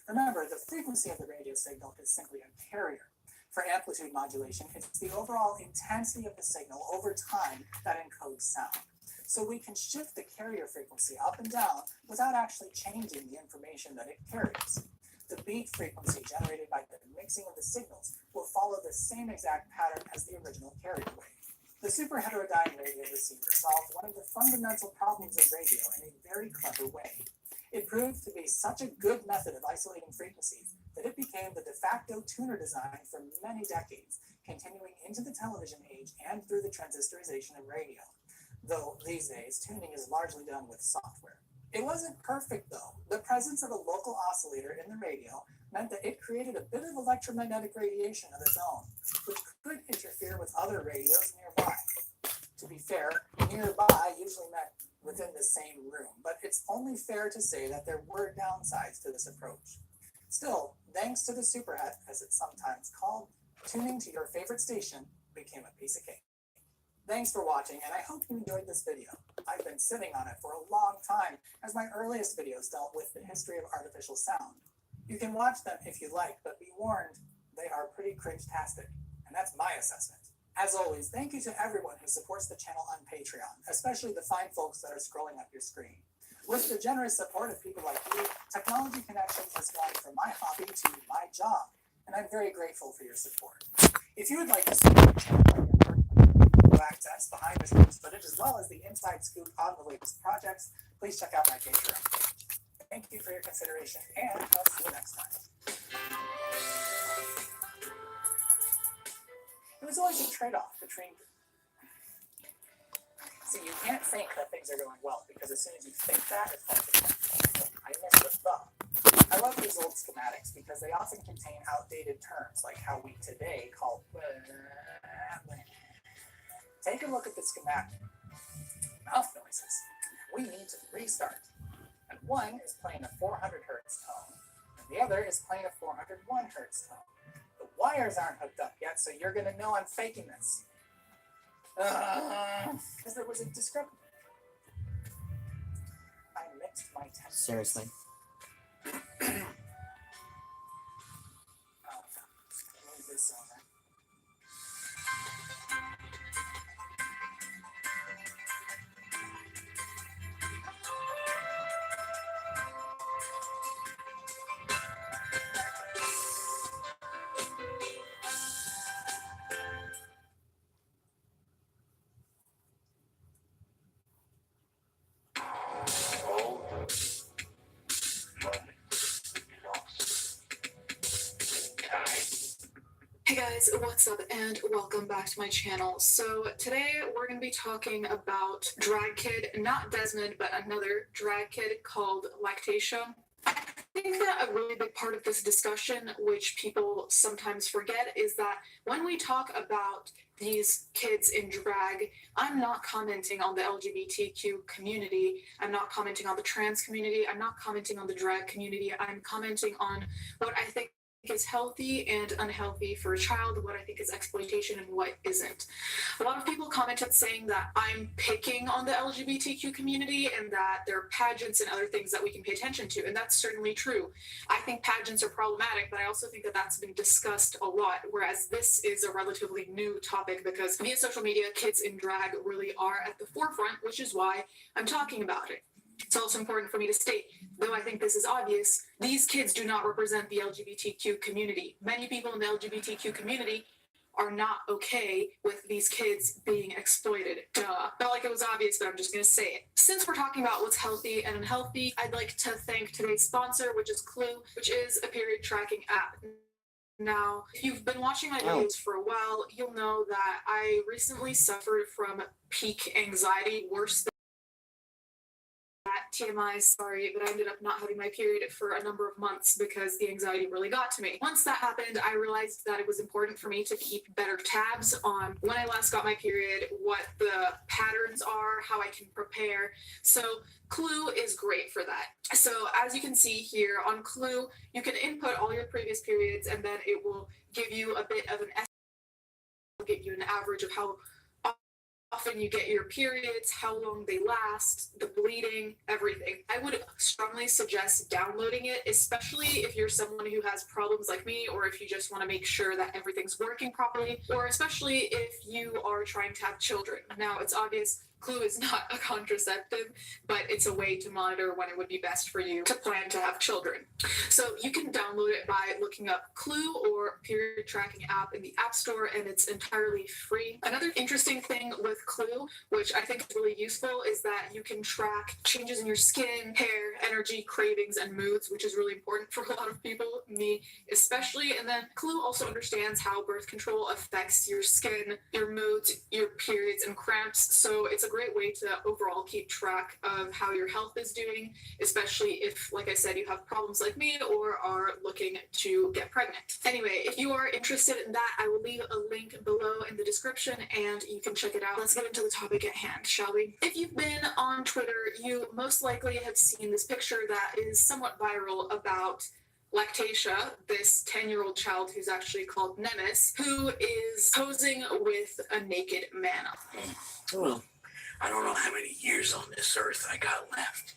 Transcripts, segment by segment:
Remember, the frequency of the radio signal is simply a carrier. For amplitude modulation, it's the overall intensity of the signal over time that encodes sound. So we can shift the carrier frequency up and down without actually changing the information that it carries. The beat frequency generated by the mixing of the signals will follow the same exact pattern as the original carrier wave. The super heterodyne radio receiver solved one of the fundamental problems of radio in a very clever way. It proved to be such a good method of isolating frequencies that it became the de facto tuner design for many decades, continuing into the television age and through the transistorization of radio. Though these days, tuning is largely done with software. It wasn't perfect though. The presence of a local oscillator in the radio meant that it created a bit of electromagnetic radiation of its own, which could interfere with other radios nearby. To be fair, nearby usually meant within the same room, but it's only fair to say that there were downsides to this approach. Still, thanks to the superhet, as it's sometimes called, tuning to your favorite station became a piece of cake. Thanks for watching, and I hope you enjoyed this video. I've been sitting on it for a long time, as my earliest videos dealt with the history of artificial sound. You can watch them if you like, but be warned, they are pretty cringe-tastic, and that's my assessment. As always, thank you to everyone who supports the channel on Patreon, especially the fine folks that are scrolling up your screen. With the generous support of people like you, Technology Connections has gone from my hobby to my job, and I'm very grateful for your support. If you would like to support the channel, access behind the scenes footage as well as the inside scoop on the latest projects, please check out my Patreon page. Thank you for your consideration, and I'll see you next time. It was always a trade-off between... See, you can't think that things are going well, because as soon as you think that, it's hard. I missed the thought. I love these old schematics because they often contain outdated terms, like how we today call... Take a look at the schematic. Mouth noises. We need to restart. And one is playing a 400 Hertz tone, and the other is playing a 401 Hertz tone. The wires aren't hooked up yet, so you're going to know I'm faking this. Because there was a discrepancy. I mixed my temp. Seriously. Move this over. Hey guys, what's up and welcome back to my channel. So today we're going to be talking about drag kid, not Desmond, but another drag kid called Lactation. I think that a really big part of this discussion, which people sometimes forget, is that when we talk about these kids in drag, I'm not commenting on the LGBTQ community, I'm not commenting on the trans community, I'm not commenting on the drag community, I'm commenting on what I think is healthy and unhealthy for a child, what I think is exploitation and what isn't. A lot of people commented saying that I'm picking on the LGBTQ community and that there are pageants and other things that we can pay attention to, and that's certainly true. I think pageants are problematic, but I also think that that's been discussed a lot, whereas this is a relatively new topic because via social media, kids in drag really are at the forefront, which is why I'm talking about it. It's also important for me to state, though I think this is obvious, these kids do not represent the LGBTQ community. Many people in the LGBTQ community are not okay with these kids being exploited. Duh. Felt like it was obvious, but I'm just going to say it. Since we're talking about what's healthy and unhealthy, I'd like to thank today's sponsor, which is Clue, which is a period tracking app. Now, if you've been watching my videos for a while, you'll know that I recently suffered from peak anxiety, worse than TMI, sorry, but I ended up not having my period for a number of months because the anxiety really got to me. Once that happened, I realized that it was important for me to keep better tabs on when I last got my period, what the patterns are, how I can prepare. So Clue is great for that. So as you can see here on Clue, you can input all your previous periods and then it will give you a bit of an estimate, give you an average of how often you get your periods, how long they last, the bleeding, everything. I would strongly suggest downloading it, especially if you're someone who has problems like me, or if you just want to make sure that everything's working properly, or especially if you are trying to have children. Now, it's obvious Clue is not a contraceptive, but it's a way to monitor when it would be best for you to plan to have children. So you can download it by looking up Clue or period tracking app in the App Store, and it's entirely free. Another interesting thing with Clue, which I think is really useful, is that you can track changes in your skin, hair, energy, cravings, and moods, which is really important for a lot of people, me especially. And then Clue also understands how birth control affects your skin, your moods, your periods, and cramps. So it's a great way to overall keep track of how your health is doing, especially if, like I said, you have problems like me or are looking to get pregnant. Anyway, if you are interested in that, I will leave a link below in the description and you can check it out. Let's get into the topic at hand, shall we? If you've been on Twitter, you most likely have seen this picture that is somewhat viral about Lactatia, this 10-year-old child who's actually called Nemes, who is posing with a naked man. Well, I don't know how many years on this earth I got left.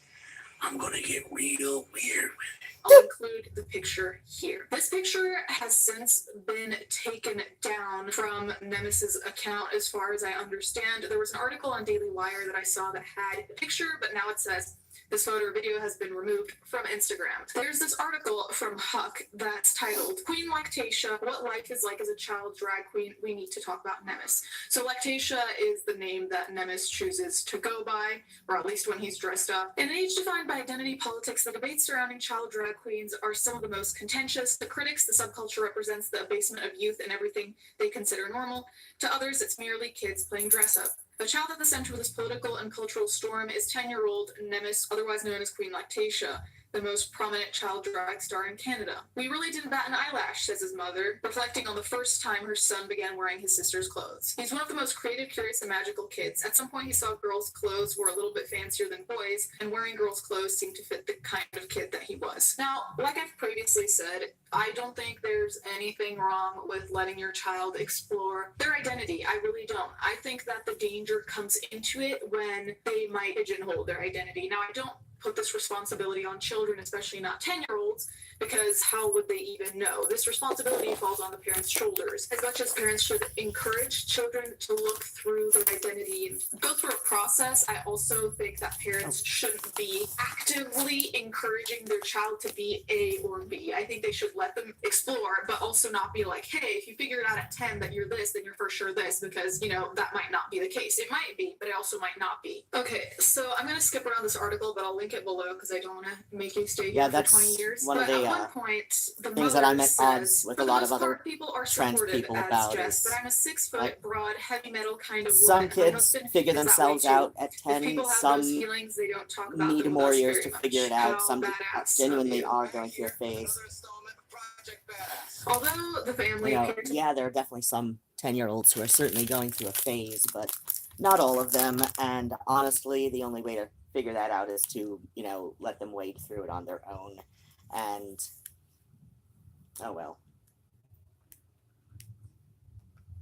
I'm gonna get real weird with it. I'll include the picture here. This picture has since been taken down from Nemes's account, as far as I understand. There was an article on Daily Wire that I saw that had the picture, but now it says this photo or video has been removed from Instagram. There's this article from Huck that's titled Queen Lactatia, What Life is Like as a Child Drag Queen. We need to talk about Nemes. So Lactatia is the name that Nemes chooses to go by, or at least when he's dressed up. In an age defined by identity politics, the debates surrounding child drag queens are some of the most contentious. To critics, the subculture represents the abasement of youth and everything they consider normal. To others, it's merely kids playing dress up. The child at the center of this political and cultural storm is 10-year-old Nemes, otherwise known as Queen Lactatia, the most prominent child drag star in Canada. We really didn't bat an eyelash, says his mother, reflecting on the first time her son began wearing his sister's clothes. He's one of the most creative, curious, and magical kids. At some point, he saw girls' clothes were a little bit fancier than boys, and wearing girls' clothes seemed to fit the kind of kid that he was. Now, like I've previously said, I don't think there's anything wrong with letting your child explore their identity. I really don't. I think that the danger comes into it when they might pigeonhole their identity. Now, I don't put this responsibility on children, especially not 10-year-olds, because how would they even know? This responsibility falls on the parents' shoulders. As much as parents should encourage children to look through their identity and go through a process, I also think that parents shouldn't be actively encouraging their child to be A or B. I think they should let them explore, but also not be like, hey, if you figure it out at 10 that you're this, then you're for sure this, because, you know, that might not be the case. It might be, but it also might not be. Okay, so I'm going to skip around this article, but I'll link it below because I don't want to make you stay here for 20 years. One of but the at one point, the things that I'm at says, odds with a lot of other people are trans supportive people as about Jess, is but I'm a 6-foot, broad, heavy metal kind of some woman. My kids husband figure is that themselves way too. out at If 10, people have some those feelings, they don't talk about need them more with us years very to much. figure it How out. Some badass genuinely of you. are going through a phase. Although the family You know, appears yeah, there are definitely some 10-year-olds who are certainly going through a phase, but not all of them. And honestly, the only way to figure that out is to, you know, let them wade through it on their own. And, oh well.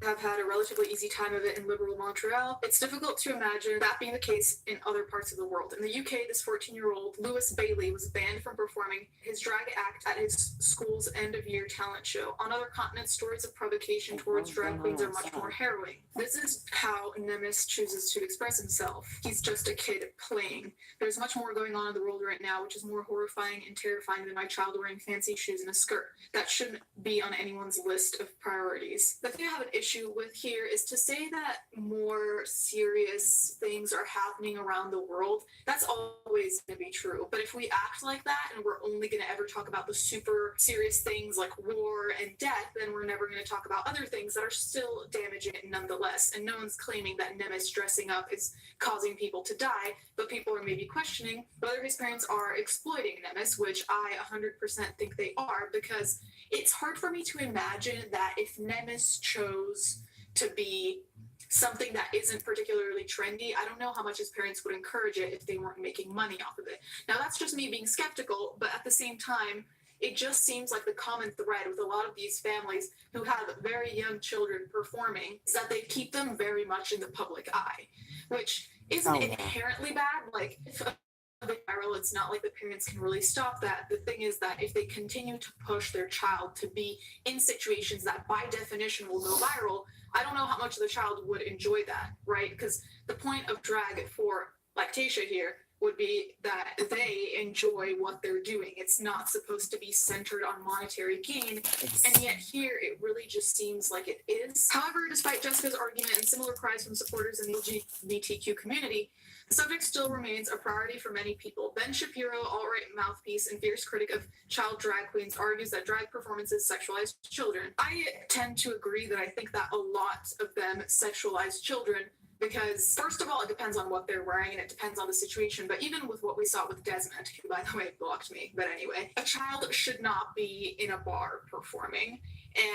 have had a relatively easy time of it in liberal Montreal. It's difficult to imagine that being the case in other parts of the world. In the UK, this 14-year-old Lewis Bailey was banned from performing his drag act at his school's end-of-year talent show. On other continents, stories of provocation towards drag queens are much more harrowing. This is how Nemes chooses to express himself. He's just a kid playing. There's much more going on in the world right now, which is more horrifying and terrifying than my child wearing fancy shoes and a skirt. That shouldn't be on anyone's list of priorities. The thing I have an issue with here is to say that more serious things are happening around the world. That's always going to be true. But if we act like that and we're only going to ever talk about the super serious things like war and death, then we're never going to talk about other things that are still damaging nonetheless. And no one's claiming that Nemes dressing up is causing people to die, but people are maybe questioning whether his parents are exploiting Nemes, which I 100% think they are, because it's hard for me to imagine that if Nemes chose to be something that isn't particularly trendy, I don't know how much his parents would encourage it if they weren't making money off of it. Now, that's just me being skeptical, but at the same time, it just seems like the common thread with a lot of these families who have very young children performing is that they keep them very much in the public eye, which isn't inherently bad. Like, if a bit viral, it's not like the parents can really stop that. The thing is that if they continue to push their child to be in situations that by definition will go viral, I don't know how much the child would enjoy that, right? Because the point of drag for Lactatia here would be that they enjoy what they're doing. It's not supposed to be centered on monetary gain, and yet here it really just seems like it is. However, despite Jessica's argument and similar cries from supporters in the LGBTQ community, the subject still remains a priority for many people. Ben Shapiro, alt-right mouthpiece and fierce critic of child drag queens, argues that drag performances sexualize children. I tend to agree that I think that a lot of them sexualize children because, first of all, it depends on what they're wearing and it depends on the situation. But even with what we saw with Desmond, who, by the way, blocked me, but anyway, a child should not be in a bar performing,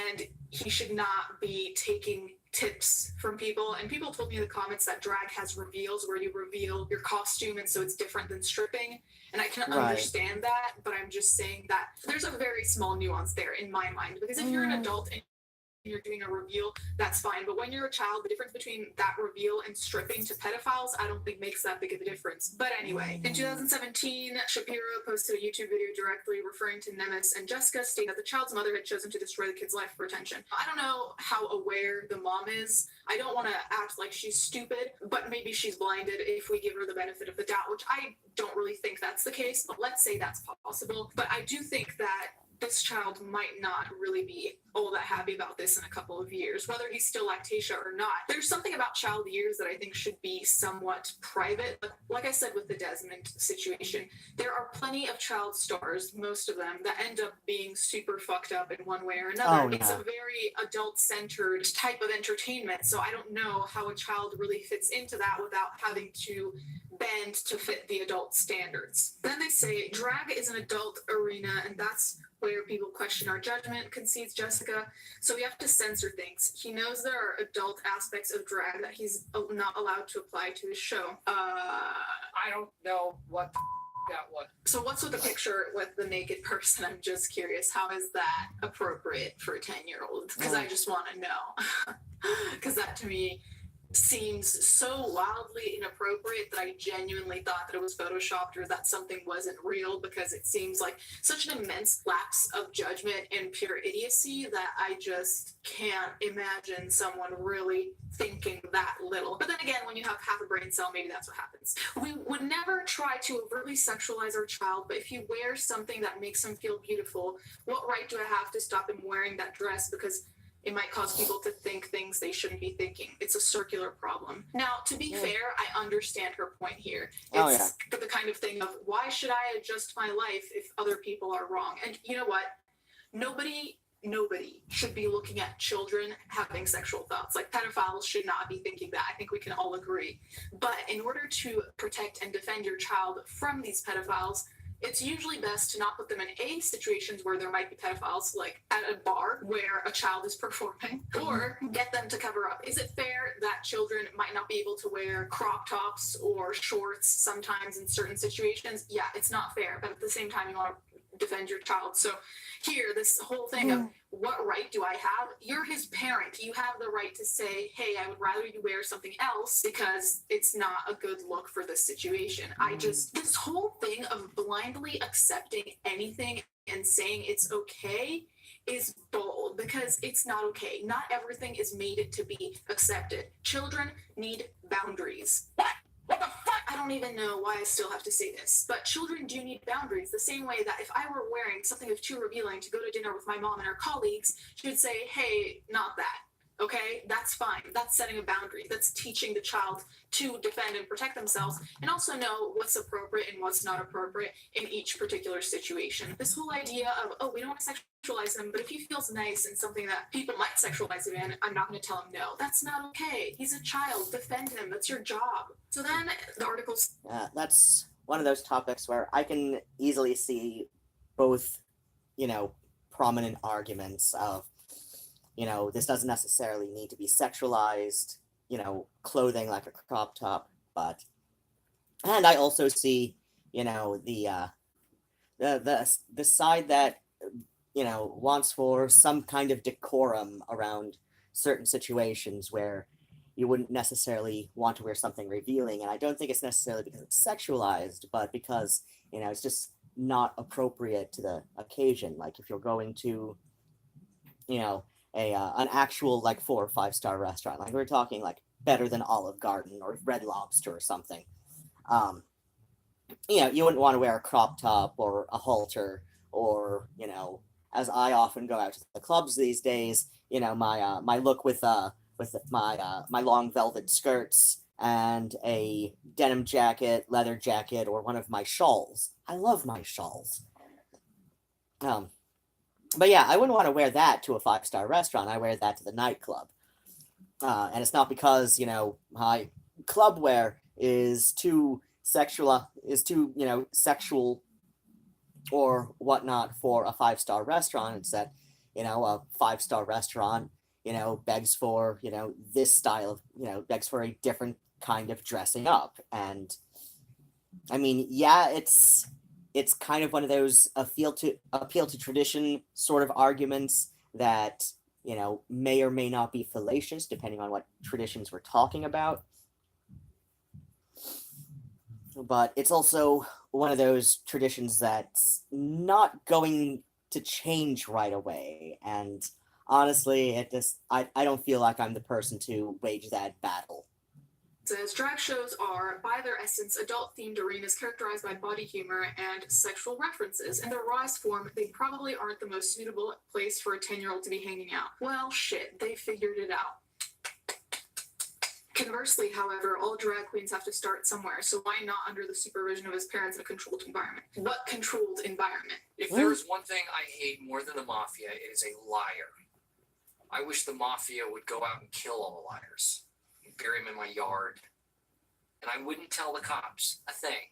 and he should not be taking tips from people. And people told me in the comments that drag has reveals where you reveal your costume, and so it's different than stripping. And I can understand that, but I'm just saying that there's a very small nuance there in my mind, because if you're an adult and you're doing a reveal, that's fine. But when you're a child, the difference between that reveal and stripping to pedophiles, I don't think makes that big of a difference. But anyway, in 2017, Shapiro posted a YouTube video directly referring to Nemes and Jessica, stating that the child's mother had chosen to destroy the kid's life for attention. I don't know how aware the mom is. I don't want to act like she's stupid, but maybe she's blinded if we give her the benefit of the doubt, which I don't really think that's the case, but let's say that's possible. But I do think that this child might not really be all that happy about this in a couple of years, whether he's still Lactatia or not. There's something about child years that I think should be somewhat private. But like I said with the Desmond situation, there are plenty of child stars, most of them, that end up being super fucked up in one way or another. It's a very adult-centered type of entertainment, so I don't know how a child really fits into that without having to bend to fit the adult standards. Then they say drag is an adult arena, and that's where people question our judgment, concedes Jessica. So we have to censor things. He knows there are adult aspects of drag that he's not allowed to apply to his show. I don't know what that was. So what's with the picture with the naked person? I'm just curious. How is that appropriate for a 10-year-old? Because I just want to know. Because that to me seems so wildly inappropriate that I genuinely thought that it was photoshopped or that something wasn't real, because it seems like such an immense lapse of judgment and pure idiocy that I just can't imagine someone really thinking that little. But then again, when you have half a brain cell, maybe that's what happens. We would never try to overtly sexualize our child, but if you wear something that makes him feel beautiful, what right do I have to stop him wearing that dress because it might cause people to think things they shouldn't be thinking? It's a circular problem. Now, to be fair, I understand her point here. It's the kind of thing of, why should I adjust my life if other people are wrong? And you know what? Nobody should be looking at children having sexual thoughts. Like, pedophiles should not be thinking that. I think we can all agree. But in order to protect and defend your child from these pedophiles, it's usually best to not put them in situations where there might be pedophiles, like at a bar where a child is performing, or get them to cover up. Is it fair that children might not be able to wear crop tops or shorts sometimes in certain situations? Yeah, it's not fair, but at the same time, you want to defend your child. So here, this whole thing of, what right do I have? You're his parent. You have the right to say, hey, I would rather you wear something else because it's not a good look for this situation. This whole thing of blindly accepting anything and saying it's okay is bold, because it's not okay. Not everything is made to be accepted. Children need boundaries. What the fuck? I don't even know why I still have to say this, but children do need boundaries. The same way that if I were wearing something of too revealing to go to dinner with my mom and her colleagues, she would say, hey, not that. Okay, that's fine. That's setting a boundary. That's teaching the child to defend and protect themselves, and also know what's appropriate and what's not appropriate in each particular situation. This whole idea of, oh, we don't want to sexualize him, but if he feels nice in something that people might sexualize him in, I'm not going to tell him no. That's not okay. He's a child. Defend him. That's your job. So then the articles. That's one of those topics where I can easily see both, prominent arguments of, this doesn't necessarily need to be sexualized, clothing like a crop top, and I also see, the side that wants for some kind of decorum around certain situations where you wouldn't necessarily want to wear something revealing. And I don't think it's necessarily because it's sexualized, but because, it's just not appropriate to the occasion. Like if you're going to, an actual like 4 or 5 star restaurant, like we're talking like better than Olive Garden or Red Lobster or something. You wouldn't want to wear a crop top or a halter or, as I often go out to the clubs these days, my look with my long velvet skirts and a denim jacket, leather jacket, or one of my shawls. I love my shawls. But yeah, I wouldn't want to wear that to a 5-star restaurant. I wear that to the nightclub. And it's not because, my club wear is too sexual or whatnot for a 5-star restaurant. It's that, a 5-star restaurant, begs for, this style of, begs for a different kind of dressing up. And I mean, yeah, it's kind of one of those appeal to tradition sort of arguments that, may or may not be fallacious depending on what traditions we're talking about. But it's also one of those traditions that's not going to change right away. And honestly, I don't feel like I'm the person to wage that battle. Says drag shows are, by their essence, adult-themed arenas characterized by body humor and sexual references. In their rawest form, they probably aren't the most suitable place for a 10-year-old to be hanging out. Well, shit, they figured it out. Conversely, however, all drag queens have to start somewhere, so why not under the supervision of his parents in a controlled environment? What controlled environment? If there's one thing I hate more than the mafia, it is a liar. I wish the mafia would go out and kill all the liars. Bury him in my yard. And I wouldn't tell the cops a thing.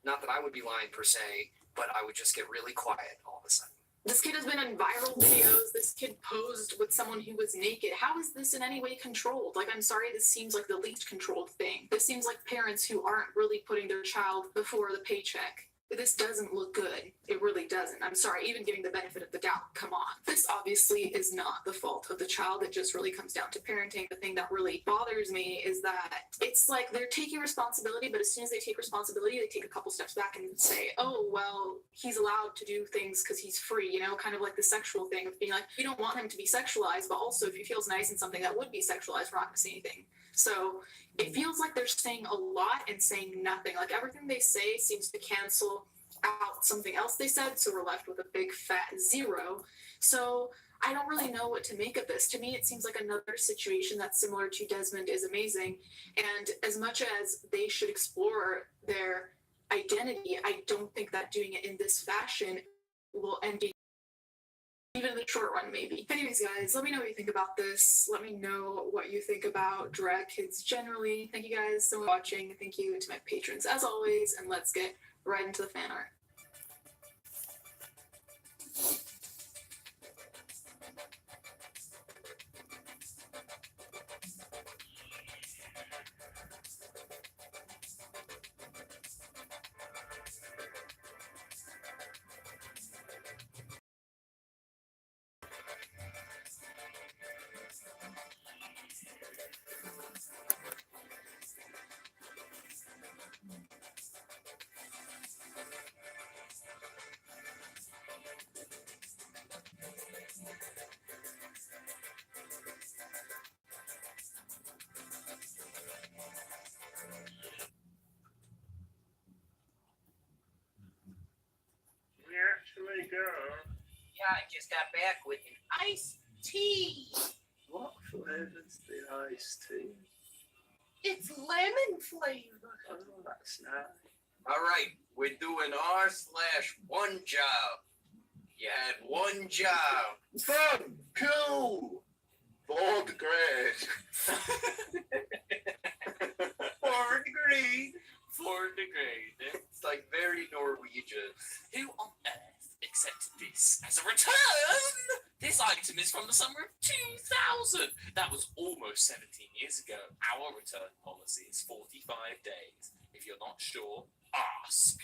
Not that I would be lying per se, but I would just get really quiet all of a sudden. This kid has been in viral videos. This kid posed with someone who was naked. How is this in any way controlled? Like, I'm sorry, this seems like the least controlled thing. This seems like parents who aren't really putting their child before the paycheck. This doesn't look good. It really doesn't. I'm sorry, even giving the benefit of the doubt. Come on. This obviously is not the fault of the child. It just really comes down to parenting. The thing that really bothers me is that it's like they're taking responsibility, but as soon as they take responsibility, they take a couple steps back and say, oh, well, he's allowed to do things because he's free, kind of like the sexual thing of being like, we don't want him to be sexualized, but also if he feels nice in something that would be sexualized, we're not going to say anything. So it feels like they're saying a lot and saying nothing. Like everything they say seems to cancel out something else they said, so we're left with a big fat zero. So I don't really know what to make of this. To me, it seems like another situation that's similar to Desmond is Amazing. And as much as they should explore their identity, I don't think that doing it in this fashion will end even in the short run, maybe. Anyways, guys, let me know what you think about this. Let me know what you think about drag kids generally. Thank you guys so much for watching. Thank you to my patrons as always, and let's get right into the fan art. Yeah, I just got back with an iced tea. What flavor's the iced tea? It's lemon flavor. Oh, that's nice. All right, we're doing R/1 job. You had one job. Fun! Cool! 4th grade. 4th grade. 4th grade. It's like very Norwegian. Who on earth accepted this as a return? This item is from the summer of 2000. That was almost 17 years ago. Our return policy is 45 days. If you're not sure, ask.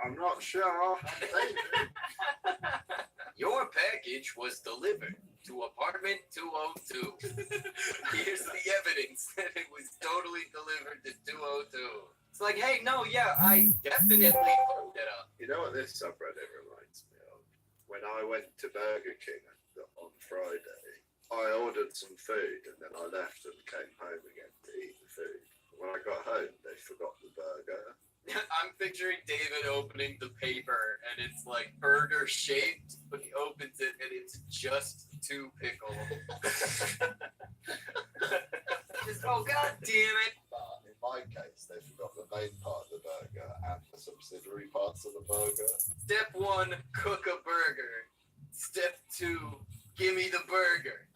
I'm not sure. Your package was delivered to apartment 202. Here's the evidence that it was totally delivered to 202. It's like, hey, no, yeah, I definitely fucked it up. You know what this subreddit reminds me of? When I went to Burger King on Friday, I ordered some food and then I left and came home again to eat the food. When I got home, they forgot the burger. I'm picturing David opening the paper and it's like burger shaped, but he opens it and it's just 2 pickles. Just, oh, god damn it. But in my case, they forgot the main part of the burger and the subsidiary parts of the burger. Step 1, cook a burger. Step 2, give me the burger.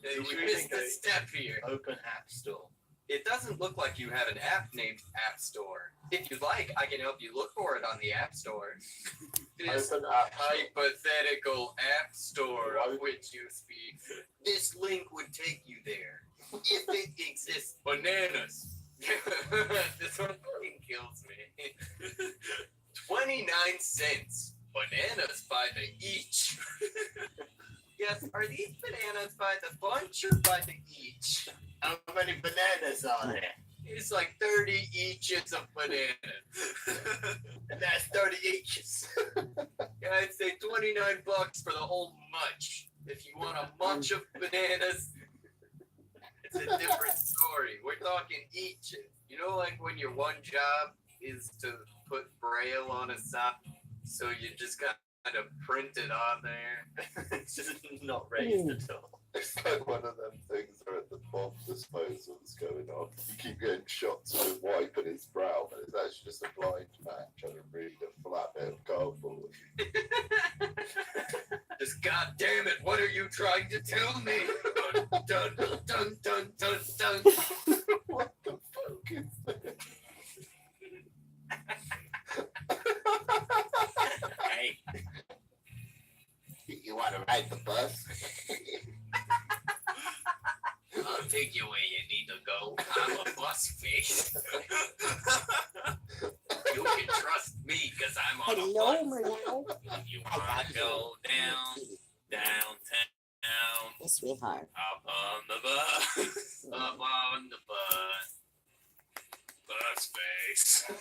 You missed a step here. Open App Store. It doesn't look like you have an app named App Store. If you'd like, I can help you look for it on the App Store. This Open App Store. hypothetical App Store of which you speak. This link would take you there. If it exists. Bananas. This one fucking kills me. 29 cents. Bananas by the each. Yes, are these bananas by the bunch or by the each? How many bananas are there? It's like 30 eaches of bananas. And that's 30 eaches. Yeah, I'd say $29 for the whole munch. If you want a munch of bananas, it's a different story. We're talking eaches. You know, like when your one job is to put Braille on a sign, so you just kind of print it on there. It's just not raised at all. It's like one of them things where at the bomb disposals going on, you keep getting shots of him wiping his brow, but it's actually just a blind man trying to read a flat bit of cardboard. Just god damn it, what are you trying to tell me? Dun dun dun dun dun dun. What the fuck is this? Hey. You want to ride the bus? I'll take you where you need to go. I'm a bus face. You can trust me because I'm on a Hello, bus. Merlot. You want to go downtown, Yes, sweetheart. up on the bus, up on the bus face.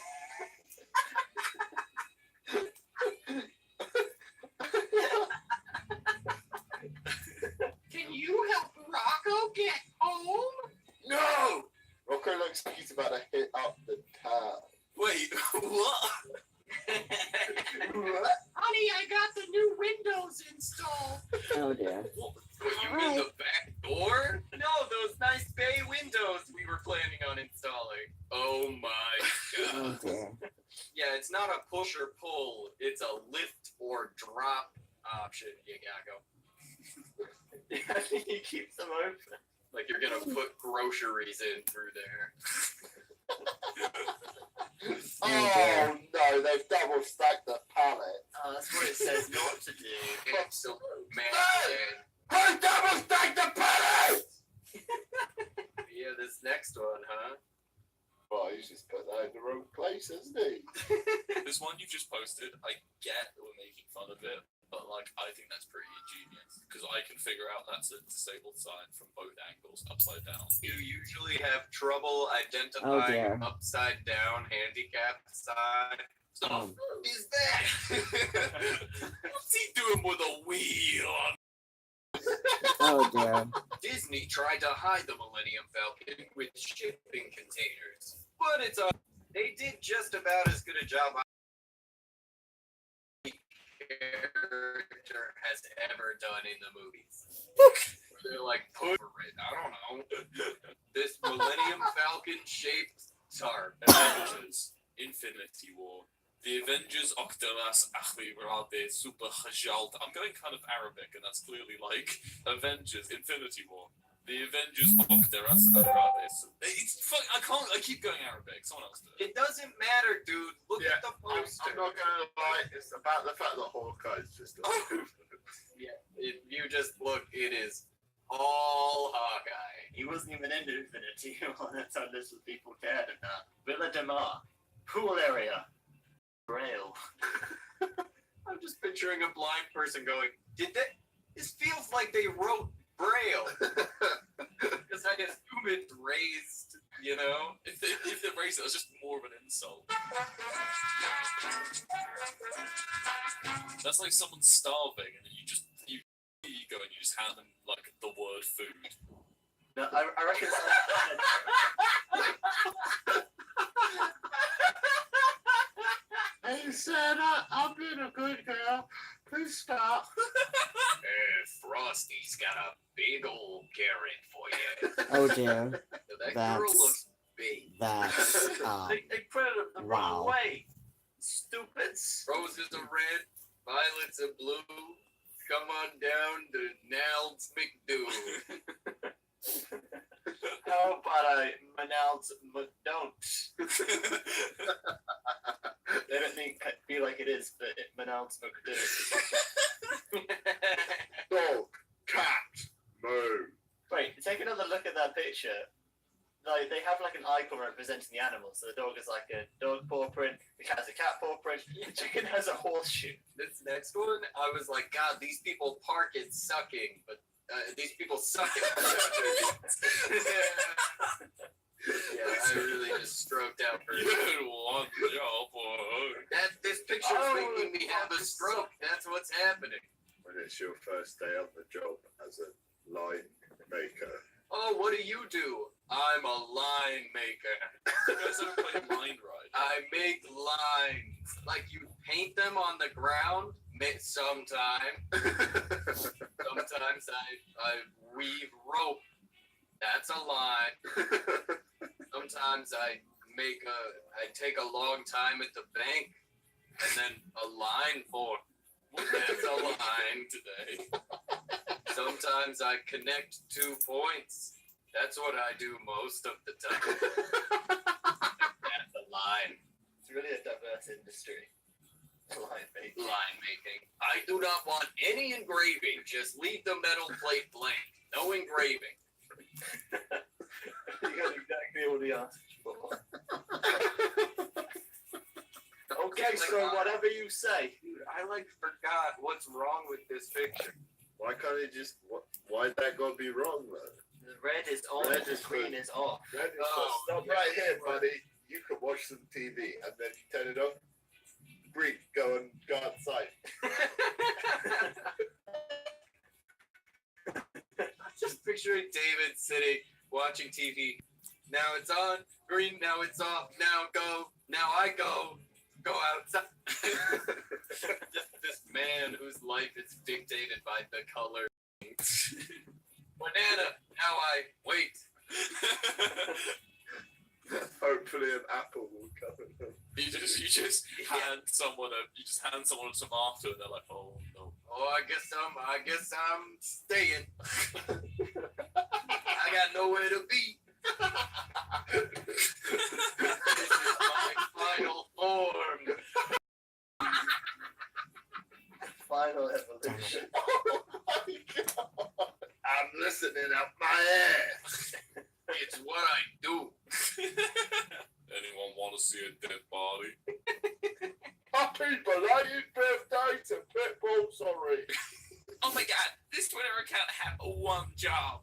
Can you help Rocco get home? No! Rocco looks like he's about to hit up the town. Wait, what? Honey, I got the new windows installed. Oh dear. What, you mean the back door? No, those nice bay windows we were planning on installing. Oh my Oh god. dear. Yeah, it's not a push or pull, it's a lift or drop option. You gotta go. He keeps them open. Like you're gonna put groceries in through there. Oh no, they've double stacked the pallet. Oh, that's what it says not to do. Absolute man. Who double stacked the pallet? Yeah, this next one, huh? Well, he's just put that in the wrong place, hasn't he? This one you just posted, I get that we're making fun of it, but like I think that's pretty ingenious because I can figure out that's a disabled sign from both angles, upside down. You usually have trouble Oh, identifying dear. upside down handicapped sign. So Um. what is that? What's he doing with a wheel on? Oh dear. Disney tried to hide the Millennium Falcon with shipping containers, but it's they did just about as good a job character has ever done in the movies. They're like, put it, I don't know, this Millennium Falcon shaped tarp. Avengers, Infinity War. The Avengers Octoras Achvirade Super Hajalt. I'm going kind of Arabic, and that's clearly like Avengers Infinity War. The Avengers Octoras Achvirade. It's fuck. I keep going Arabic. Someone else do it. It doesn't matter, dude. Look Yeah, at the I'm poster. not gonna lie, it's about the fact that Hawkeye's just Yeah, if you just look, it is all Hawkeye. He wasn't even into Infinity War. That's how this was people cared about. Villa de Mar. Pool area. Braille. I'm just picturing a blind person going, "Did they? This feels like they wrote Braille." Because I assume it's raised, you know? If they raise it, that's just more of an insult. That's like someone starving, and then you go and you just hand them like the word food. No, I reckon Hey, Santa, I'm being a good girl. Please stop. Frosty's got a big old carrot for you. Oh dear. That That's- girl looks big. That's They printed it the wrong wow. way. Stupids. Roses are red, violets are blue. Come on down to Nald's McDoo. How about I Manald's McDon't? They don't feel like it is, but it Manald's McDoo. Dog, cat, moo. Wait, take another look at that picture. Like they have like an icon representing the animal. So the dog is like a dog paw print, the cat has a cat paw print, the chicken has a horseshoe. This next one, I was like, God, these people park it sucking, but these people suck it. Yeah, I really just stroked out for You don't want the job, boy. this picture's making me have a stroke. That's what's happening. When it's your first day on the job as a line maker. Oh, what do you do? I'm a line maker. You guys ever play Mind Ride? I make lines. Like you paint them on the ground. Sometimes. Sometimes I weave rope. That's a line. Sometimes I take a long time at the bank and then a line for. That's a line Today. Sometimes I connect 2 points. That's what I do most of the time. That's a line. It's really a diverse industry. Line making. I do not want any engraving. Just leave the metal plate blank. No engraving. You got exactly what he asked for. Okay, so whatever you say. Dude, I forgot what's wrong with this picture. Why can't it just? Why'd that gotta be wrong though? The red is on, Red the is green good. is off. Red is Oh, stop yeah. right here, buddy. You can watch some TV and then you turn it off. Green, go outside. Just picturing David sitting, watching TV. Now it's on, green, now it's off, now go, now I go outside. Just this man whose life is dictated by the color. Banana, now I wait. Hopefully an apple will come. You just hand someone a tomato and they're like, oh no. Oh, I guess I'm staying. I got nowhere to be. This is my final form. Final evolution. Oh my God. I'm listening up my ass. It's what I do. Anyone want to see a dead body? Happy belated birthday to Pitbull, sorry. Oh my god, this Twitter account had one job.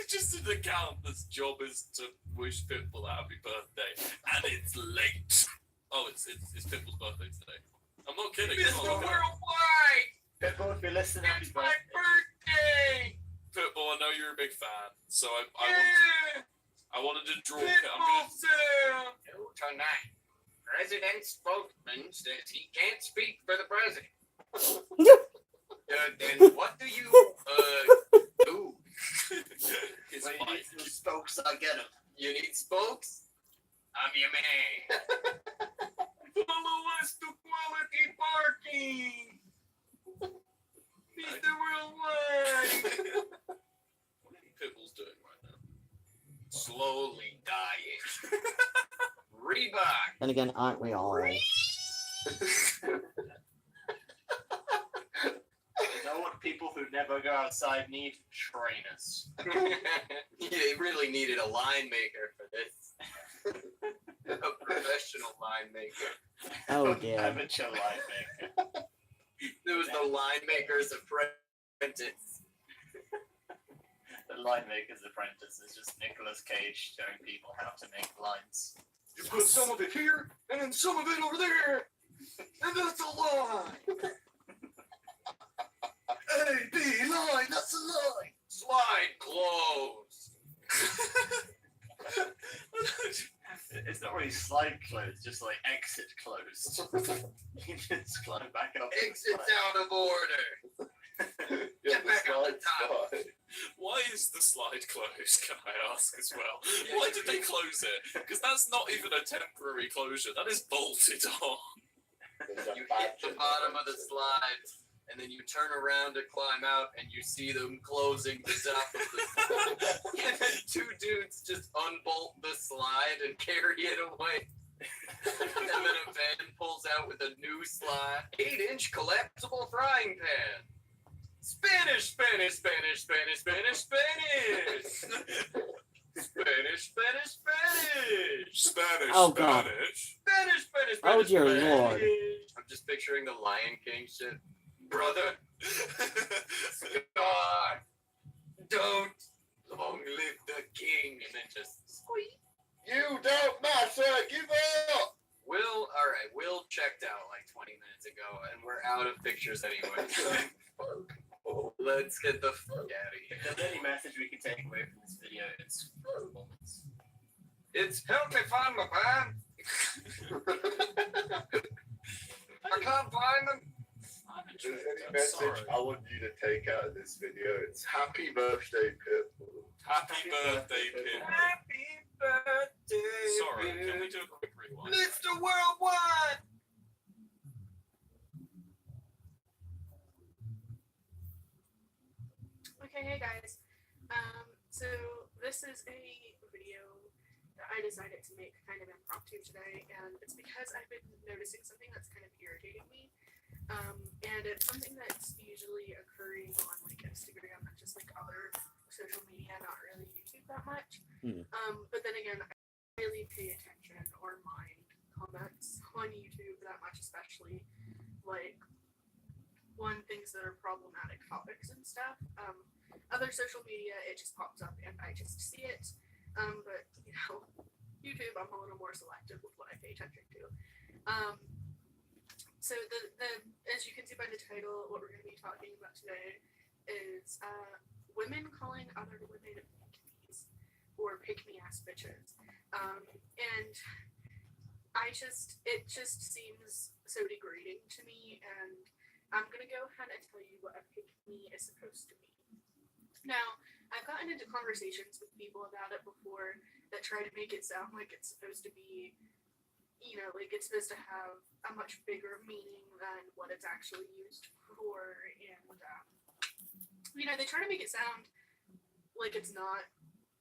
Just an account that's job is to wish Pitbull a happy birthday, and it's late. Oh, it's Pitbull's birthday today. I'm not kidding. Mr. Worldwide! Pitbull, if you're listening, It's happy birthday! Pitbull, I know you're a big fan, so I wanted to draw. Tonight, President spokesman says he can't speak for the president. Then what do you do? His When you mic. need some spokes, I get them. You need spokes? I'm your man. Follow us to quality parking. Mr. Worldwide. What do you think Pitbull's doing right now? Slowly dying. Reebok. And again, aren't we all? You know what people who never go outside need? Trainers. Yeah, they really needed a line maker for this. A professional line maker. Oh dear. Amateur line maker. It was the line maker's apprentice. The line maker's apprentice is just Nicolas Cage showing people how to make lines. You put some of it here, and then some of it over there, and that's a line. A, B, line, that's a line. Slide closed. It's not really slide closed, just like exit closed. You just climb back up. Exit's out of order. Yeah, Get back on the slide's top. fine. Why is the slide closed, can I ask as well? Why did they close it? Because that's not even a temporary closure, that is bolted on. There's a You badge hit the in bottom there. of the slide, and then you turn around to climb out, and you see them closing the top of the slide. And then two dudes just unbolt the slide and carry it away. And then a van pulls out with a new slide, 8-inch collapsible frying pan. Spanish, Spanish, Spanish, Spanish, Spanish, Spanish. Spanish, Spanish, Spanish. Spanish, Oh, God. Spanish. Spanish, Spanish, Oh, Spanish, dear Spanish. Lord. I'm just picturing the Lion King shit. Brother, God, don't long live the king, and then just squeak. You don't matter, give up! Will checked out like 20 minutes ago, and we're out of pictures anyway, so let's get the fuck out of If here. there's any message we can take away from this video, it's performance. It's help me find my band. I can't find them. If there's any message I want you to take out of this video, it's happy birthday, Pitbull. Happy birthday, Pip. Happy birthday, Sorry, can we do a quick rewind? Mr. Worldwide. Okay, hey guys. So this is a video that I decided to make kind of impromptu today, and it's because I've been noticing something that's kind of irritating me. And it's something that's usually occurring on like Instagram and just like other social media, not really YouTube that much. But then again, I don't really pay attention or mind comments on YouTube that much, especially like on things that are problematic topics and stuff. Other social media, it just pops up and I just see it. But you know, YouTube, I'm a little more selective with what I pay attention to. So the as you can see by the title, what we're going to be talking about today is women calling other women pick-me's or pick-me-ass bitches. And it just seems so degrading to me, and I'm going to go ahead and tell you what a pick-me is supposed to be. Now, I've gotten into conversations with people about it before that try to make it sound like it's supposed to be, you know, like it's supposed to have a much bigger meaning than what it's actually used for. And, you know, they try to make it sound like it's not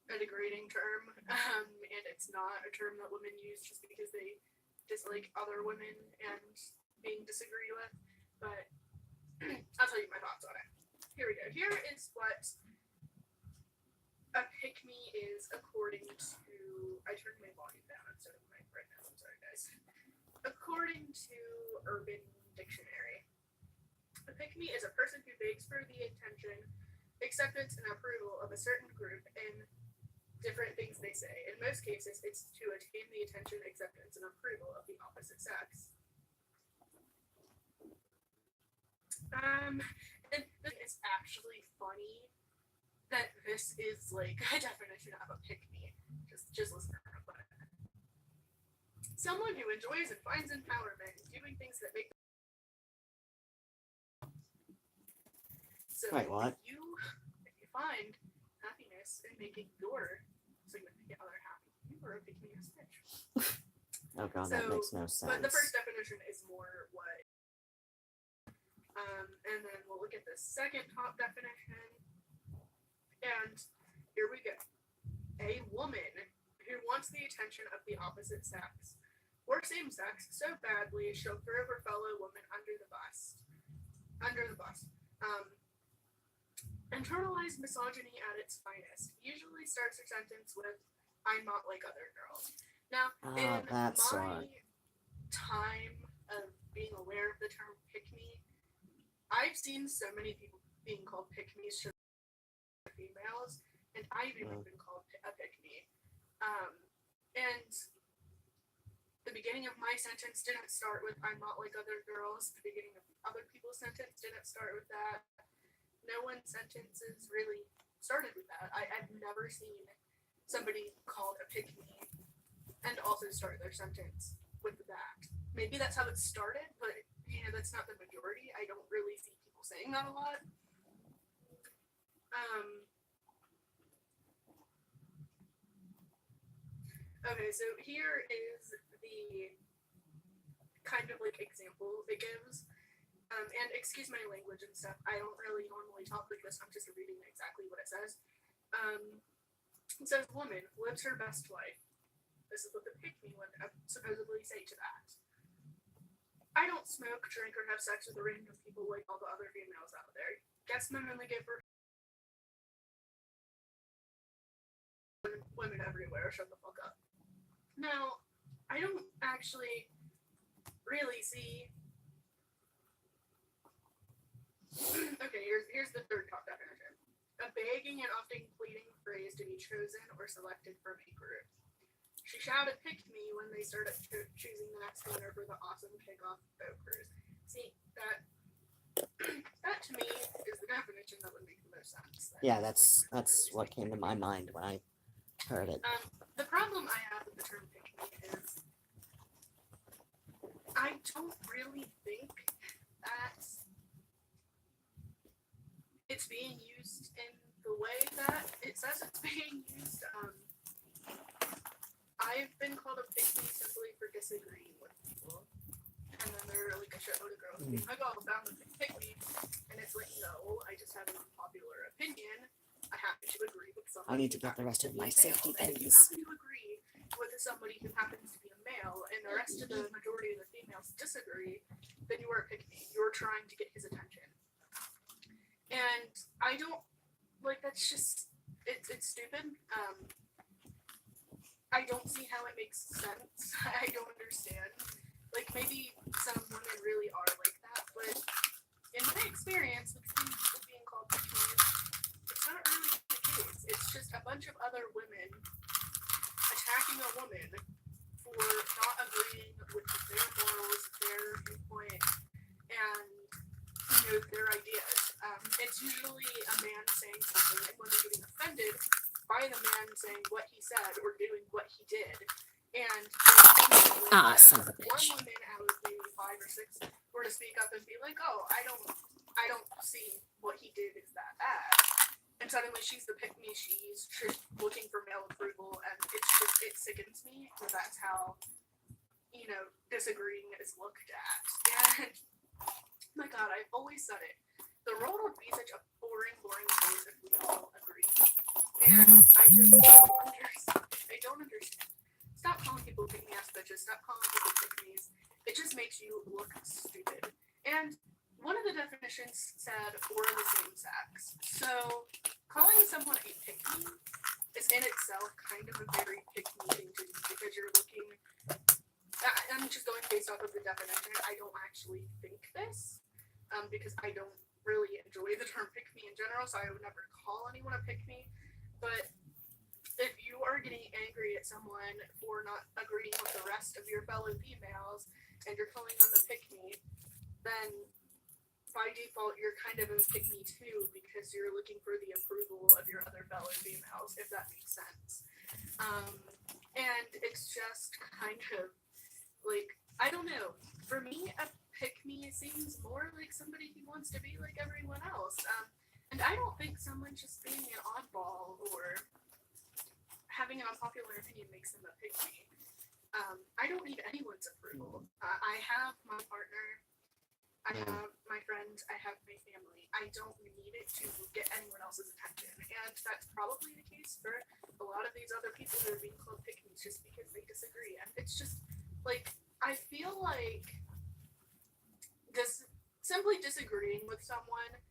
a degrading term, and it's not a term that women use just because they dislike other women and being disagreed with. But I'll tell you my thoughts on it. Here we go. Here is what a pick-me is according to, I turned my volume down instead of my brightness, I'm sorry guys. According to Urban Dictionary, a pick-me is a person who begs for the attention, acceptance, and approval of a certain group in different things they say. In most cases, it's to attain the attention, acceptance, and approval of the opposite sex. And it's actually funny that this is like a definition of a pick-me. Just listen to her. Someone who enjoys and finds empowerment in doing things that make. So Wait, what? if you find happiness in making your significant other happy, you are a pick-me-ass bitch. Oh god, that makes no sense. But the first definition is more what. And then we'll look at the second top definition. And here we go. A woman who wants the attention of the opposite sex or same sex so badly she'll throw her fellow woman under the bus. Internalized misogyny at its finest usually starts her sentence with, "I'm not like other girls." Now, in that my sort. time of being aware of the term pick me, I've seen so many people being called pick me's to females, and I've even been called a pick me. And the beginning of my sentence didn't start with "I'm not like other girls." The beginning of other people's sentence didn't start with that. No one's sentences really started with that. I've never seen somebody called a pick me and also start their sentence with that. Maybe that's how it started, but that's not the majority. I don't really see people saying that a lot. Okay, so here is the kind of like example it gives. And excuse my language and stuff. I don't really normally talk like this. I'm just reading exactly what it says. It says, "Woman lives her best life." This is what the pick me would supposedly say to that. "I don't smoke, drink, or have sex with random people like all the other females out there. Guess men only give her women everywhere. Shut the fuck up." Now, I don't actually really see. Okay, here's the third top definition. A begging and often pleading phrase to be chosen or selected from a group. "She shouted, 'Pick me,' when they started choosing the next winner for the awesome kickoff boat cruise." See, that to me is the definition that would make the most sense. Yeah, that's what came to my mind when I heard it. The problem I have with the term "pick me" is I don't really think that it's being used in the way that it says it's being used. I've been called a pick me simply for disagreeing with people. And then there are like a shitload of girls being like, "Oh, found the pick me." And it's like, no, I just have an unpopular opinion. I happen to agree with somebody. I need to get the rest of my safety And if you pins. happen to agree with somebody who happens to be a male and the rest of the majority of the females disagree, then you are a pick me. You're trying to get his attention. And I don't like, that's just it's stupid. I don't see how it makes sense. I don't understand. Like, maybe some women really are like that, but in my experience with people being called pick me, it's not really the case. It's just a bunch of other women attacking a woman for not agreeing with their morals, their viewpoint, and their ideas. It's usually a man saying something and women getting offended by the man saying what he said or doing what he did. And Son of a one bitch. woman out of maybe 5 or 6 were to speak up and be like, "Oh, I don't see what he did is that bad." And suddenly she's the pick me. She's just looking for male approval, and it sickens me that that's how disagreeing is looked at. And my God, I've always said it. The world would be such a boring place if we all agreed. And I just don't understand. Stop calling people pick me ass bitches. Stop calling people pick me's. It just makes you look stupid. And one of the definitions said we're the same sex. So calling someone a pick me is in itself kind of a very pick me thing to do, because you're looking. I'm just going based off of the definition. I don't actually think this, because I don't really enjoy the term pick me in general, so I would never call anyone a pick me. But if you are getting angry at someone for not agreeing with the rest of your fellow females and you're calling them a pick me, then by default you're kind of a pick me too, because you're looking for the approval of your other fellow females, if that makes sense. And it's just kind of like, I don't know. For me, a pick me seems more like somebody who wants to be like everyone else. And I don't think someone just being an oddball or having an unpopular opinion makes them a pick me. I don't need anyone's approval. I have my partner, I have my friends, I have my family. I don't need it to get anyone else's attention. And that's probably the case for a lot of these other people who are being called pick me's just because they disagree. And it's just like, I feel like simply disagreeing with someone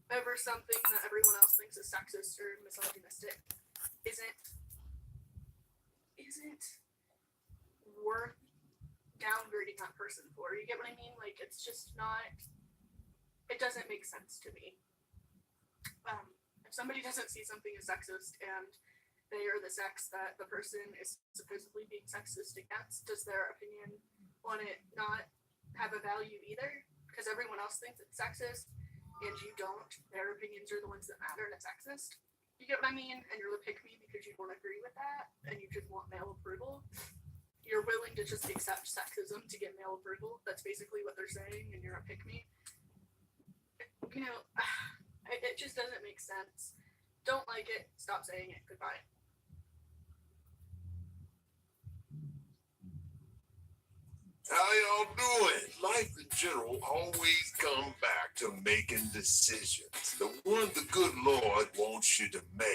over something that everyone else thinks is sexist or misogynistic isn't worth downgrading that person for. You get what I mean? Like, it's just not, it doesn't make sense to me. If somebody doesn't see something as sexist and they are the sex that the person is supposedly being sexist against, does their opinion on it not have a value either? Because everyone else thinks it's sexist and you don't. Their opinions are the ones that matter and it's sexist. You get what I mean? And you're the pick me because you don't agree with that and you just want male approval. You're willing to just accept sexism to get male approval. That's basically what they're saying, and you're a pick me. You know, it just doesn't make sense. Don't like it. Stop saying it. Goodbye. How y'all doing? Life in general always come back to making decisions. The one the good Lord wants you to make.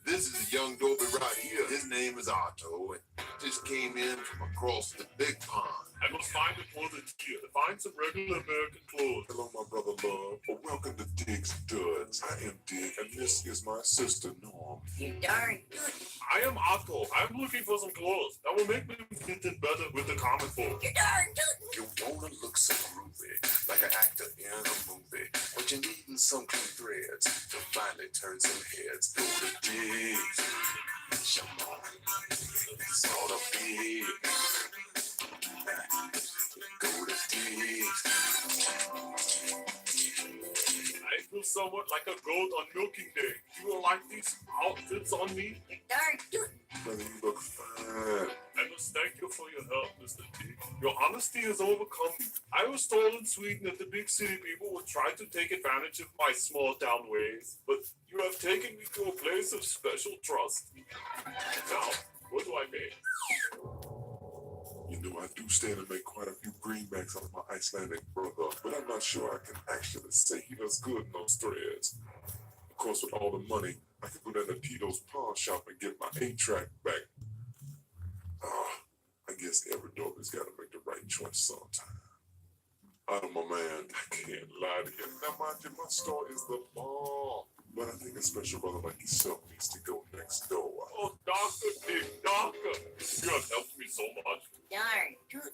This is a young Dobie right here. His name is Otto, and just came in from across the big pond. I must find a clothing here. Find some regular American clothes. Hello, my brother Love. Welcome to Dig's Duds. I am Dig, and this is my sister Norm. You darn good. I am Otto. I'm looking for some clothes that will make me fit in better with the common folk. You darn good. You wanna look so groovy, like an actor in a movie, but you're needing some clean threads to finally turn some heads. Go to Dig's. Come on. It's all the big. Go to Diggs. I feel somewhat like a goat on milking day. You will like these outfits on me? You darn good. Brother, you look fine. I must thank you for your help, Mr. T. Your honesty has overcome me. I was told in Sweden that the big city people would try to take advantage of my small town ways, but you have taken me to a place of special trust. Now, what do I make? You know, I do stand to make quite a few greenbacks on my Icelandic brother, but I'm not sure I can actually say he does good in those threads. Of course, with all the money, I could go down to Tito's pawn shop and get my 8-track back. I guess every dog has got to make the right choice sometime. I'm a man, I can't lie to you. Now, mind you, my store is the bomb. But I think a special brother like yourself needs to go next door. Oh, Dr. T, Doctor, you have helped me so much. Darn good.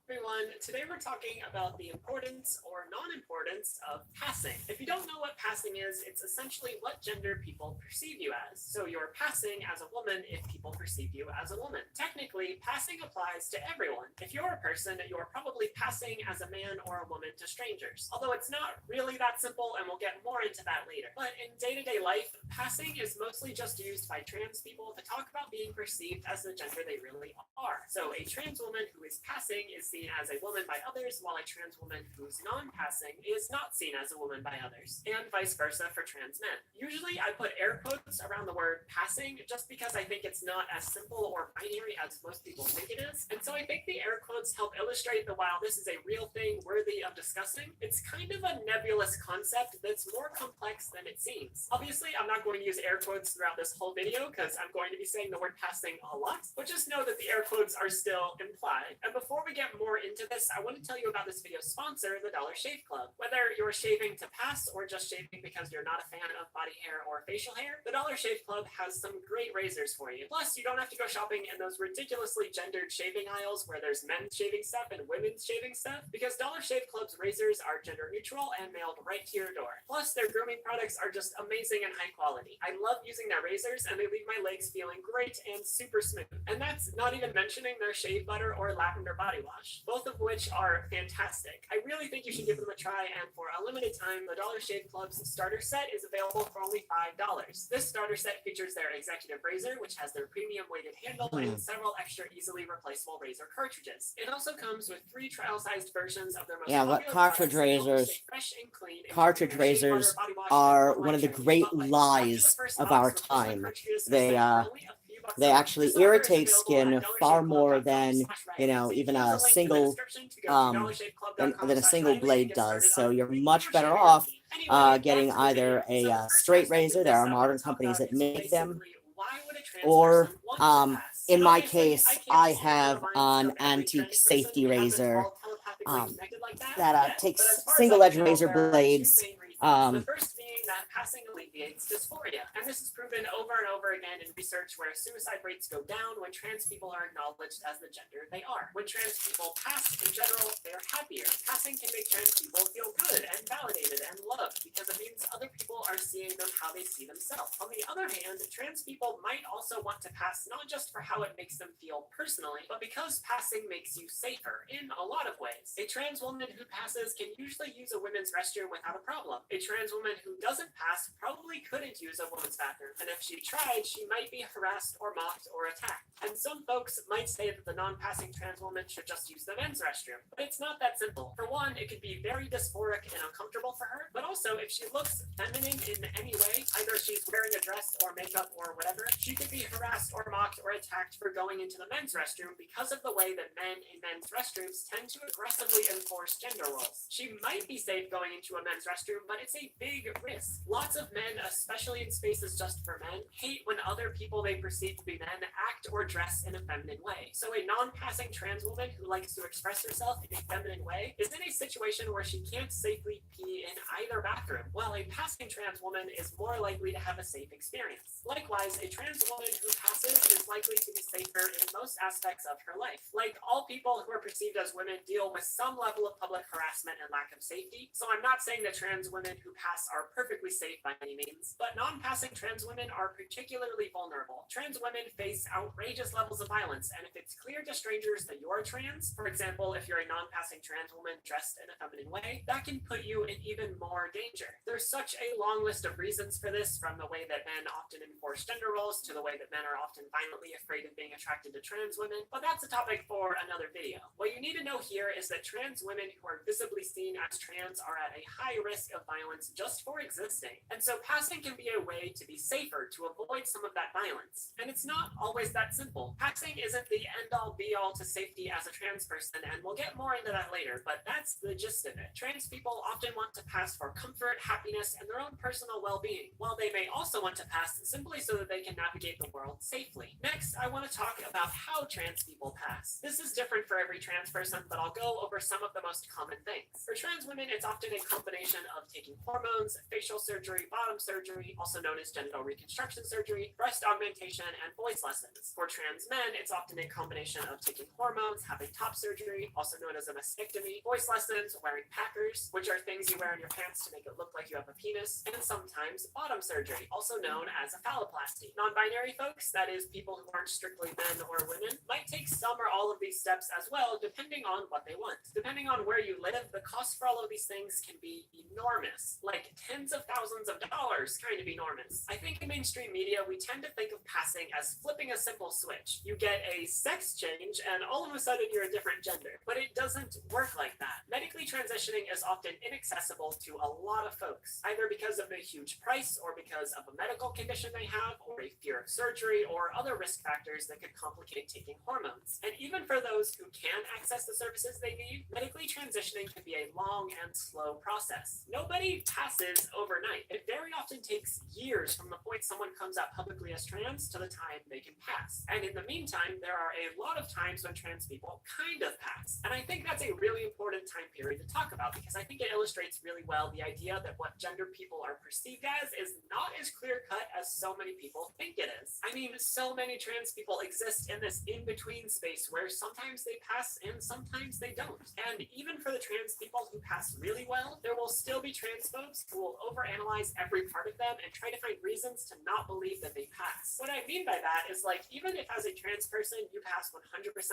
Everyone, today we're talking about the importance or non-importance of passing. If you don't know what passing is, it's essentially what gender people perceive you as. So you're passing as a woman if people perceive you as a woman. Technically, passing applies to everyone. If you're a person, you're probably passing as a man or a woman to strangers. Although it's not really that simple, and we'll get more into that later. But in day-to-day life, passing is mostly just used by trans people to talk about being perceived as the gender they really are. So a trans woman who is passing is seen as a woman by others, while a trans woman who's non-passing is not seen as a woman by others, and vice versa for trans men. Usually I put air quotes around the word passing just because I think it's not as simple or binary as most people think it is, and so I think the air quotes help illustrate that while this is a real thing worthy of discussing, it's kind of a nebulous concept that's more complex than it seems. Obviously, I'm not going to use air quotes throughout this whole video because I'm going to be saying the word passing a lot, but just know that the air quotes are still implied. And before we get more into this, I want to tell you about this video's sponsor, the Dollar Shave Club. Whether you're shaving to pass or just shaving because you're not a fan of body hair or facial hair, the Dollar Shave Club has some great razors for you. Plus, you don't have to go shopping in those ridiculously gendered shaving aisles where there's men's shaving stuff and women's shaving stuff, because Dollar Shave Club's razors are gender neutral and mailed right to your door. Plus, their grooming products are just amazing and high quality. I love using their razors, and they leave my legs feeling great and super smooth. And that's not even mentioning their shave butter or lavender body wash, both of which are fantastic. I really think you should give them a try, and for a limited time, the Dollar Shave Club's starter set is available for only $5. This starter set features their executive razor, which has their premium weighted handle and several extra easily replaceable razor cartridges. It also comes with 3 trial-sized versions of their most popular cartridge products that will razors. stay fresh and clean, Cartridge including their shave razors butter, body wash, are and one of the electric great butt lights. lies After the first of box our of replacement time. cartridges, They, spend only a few bucks They a month. actually This offer is irritate available skin at far more than, dollarshaveclub.com/Riley. you know, So even use a the link in the single description to go to dollarshaveclub.com/Riley than a single to blade get does. started So on you're your much better shaving off routine. Anyway, getting back to the either video. So a the first straight aspect of razor. this There are I wanna modern talk companies about that is make them. basically why would a trans Or, person want to pass? in And my obviously, case, can't I just say on have the minds an of every antique trans person safety we have this razor all telepathically connected like that. that yet. But takes as far as I single-edge can tell, razor there are two blades. main reasons. The Um, first being that passing alleviates dysphoria, and this is proven over and over again in research where suicide rates go down when trans people are acknowledged as the gender they are. When trans people pass, in general, they are happier. Passing can make trans people feel good and validated and loved because it means other people are seeing them how they see themselves. On the other hand, trans people might also want to pass not just for how it makes them feel personally, but because passing makes you safer in a lot of ways. A trans woman who passes can usually use a women's restroom without a problem. A trans woman who doesn't pass probably couldn't use a woman's bathroom, and if she tried, she might be harassed or mocked or attacked. And some folks might say that the non-passing trans woman should just use the men's restroom, but it's not that simple. For one, it could be very dysphoric and uncomfortable for her, but also if she looks feminine in any way, either she's wearing a dress or makeup or whatever, she could be harassed or mocked or attacked for going into the men's restroom because of the way that men in men's restrooms tend to aggressively enforce gender roles. She might be safe going into a men's restroom, but it's a big risk. Lots of men, especially in spaces just for men, hate when other people they perceive to be men act or dress in a feminine way. So a non-passing trans woman who likes to express herself in a feminine way is in a situation where she can't safely pee in either bathroom, while a passing trans woman is more likely to have a safe experience. Likewise, a trans woman who passes is likely to be safer in most aspects of her life. Like all people who are perceived as women deal with some level of public harassment and lack of safety, so I'm not saying that trans women who pass are perfectly safe by any means, but non-passing trans women are particularly vulnerable. Trans women face outrageous levels of violence, and if it's clear to strangers that you're trans, for example, if you're a non-passing trans woman dressed in a feminine way, that can put you in even more danger. There's such a long list of reasons for this, from the way that men often enforce gender roles to the way that men are often violently afraid of being attracted to trans women, but that's a topic for another video. What you need to know here is that trans women who are visibly seen as trans are at a high risk of violence just for existing, and so passing can be a way to be safer, to avoid some of that violence. And it's not always that simple. Passing isn't the end-all be-all to safety as a trans person, and we'll get more into that later, but that's the gist of it. Trans people often want to pass for comfort, happiness, and their own personal well-being, while they may also want to pass simply so that they can navigate the world safely. Next, I want to talk about how trans people pass. This is different for every trans person, but I'll go over some of the most common things. For trans women, it's often a combination of taking hormones, facial surgery, bottom surgery, also known as genital reconstruction surgery, breast augmentation, and voice lessons. For trans men, it's often a combination of taking hormones, having top surgery, also known as a mastectomy, voice lessons, wearing packers, which are things you wear on your pants to make it look like you have a penis, and sometimes bottom surgery, also known as a phalloplasty. Non-binary folks, that is people who aren't strictly men or women, might take some or all of these steps as well, depending on what they want. Depending on where you live, the cost for all of these things can be enormous, like tens of thousands of dollars, kind of enormous. I think in mainstream media, we tend to think of passing as flipping a simple switch. You get a sex change, and all of a sudden you're a different gender. But it doesn't work like that. Medically transitioning is often inaccessible to a lot of folks, either because of the huge price, or because of a medical condition they have, or a fear of surgery, or other risk factors that could complicate taking hormones. And even for those who can access the services they need, medically transitioning can be a long and slow process. Nobody passes overnight. It very often takes years from the point someone comes out publicly as trans to the time they can pass. And in the meantime, there are a lot of times when trans people kind of pass. And I think that's a really important time period to talk about, because I think it illustrates really well the idea that what gender people are perceived as is not as clear-cut as so many people think it is. I mean, so many trans people exist in this in-between space where sometimes they pass and sometimes they don't. And even for the trans people who pass really well, there will still be trans folks who will overanalyze every part of them and try to find reasons to not believe that they pass. What I mean by that is, like, even if as a trans person you pass 100%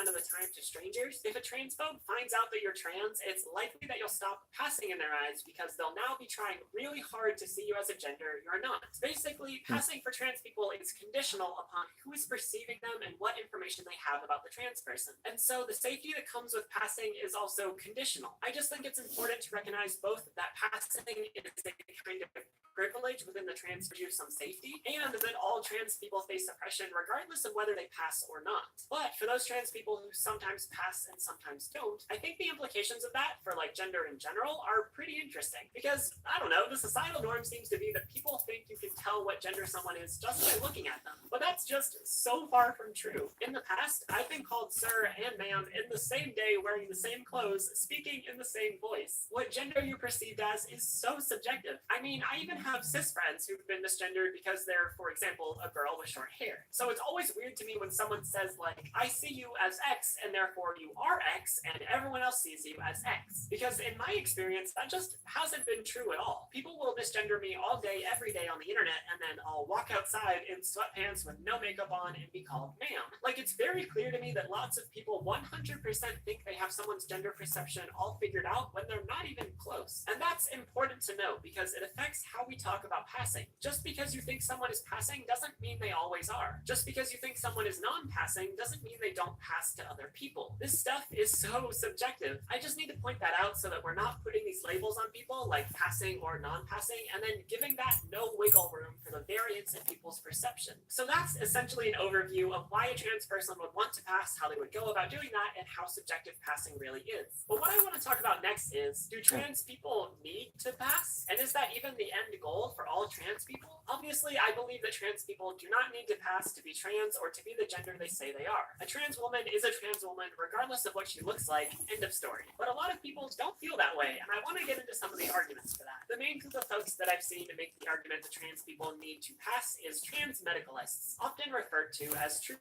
of the time to strangers, if a transphobe finds out that you're trans, it's likely that you'll stop passing in their eyes, because they'll now be trying really hard to see you as a gender you're not. Basically, passing for trans people is conditional upon who is perceiving them and what information they have about the trans person. And so the safety that comes with passing is also conditional. I just think it's important to recognize both that passing is a kind of privilege within the trans gives you some safety, and that all trans people face oppression regardless of whether they they pass or not. But for those trans people who sometimes pass and sometimes don't, I think the implications of that for like gender in general are pretty interesting. Because, I don't know, the societal norm seems to be that people think you can tell what gender someone is just by looking at them. But that's just so far from true. In the past, I've been called sir and ma'am in the same day wearing the same clothes, speaking in the same voice. What gender you're perceived as is so subjective. I mean, I even have cis friends who've been misgendered because they're, for example, a girl with short hair. So it's always weird to me when someone says like, I see you as X and therefore you are X and everyone else sees you as X. Because in my experience, that just hasn't been true at all. People will misgender me all day, every day on the internet, and then I'll walk outside in sweatpants with no makeup on and be called ma'am. Like, it's very clear to me that lots of people 100% think they have someone's gender perception all figured out when they're not even close. And that's important to know because it affects how we talk about passing. Just because you think someone is passing doesn't mean they always are. Just because you think someone is non-passing doesn't mean they don't pass to other people. This stuff is so subjective. I just need to point that out so that we're not putting these labels on people like passing or non-passing and then giving that no wiggle room for the variance in people's perception. So that's essentially an overview of why a trans person would want to pass, how they would go about doing that, and how subjective passing really is. But what I want to talk about next is, do trans people need to pass? And is that even the end goal for all trans people? Obviously, I believe that trans people do not need to pass to be trans or to be the gender they say they are. A trans woman is a trans woman regardless of what she looks like, end of story. But a lot of people don't feel that way, and I want to get into some of the arguments for that. The main group of folks that I've seen to make the argument that trans people need to pass is trans medicalists, often referred to as true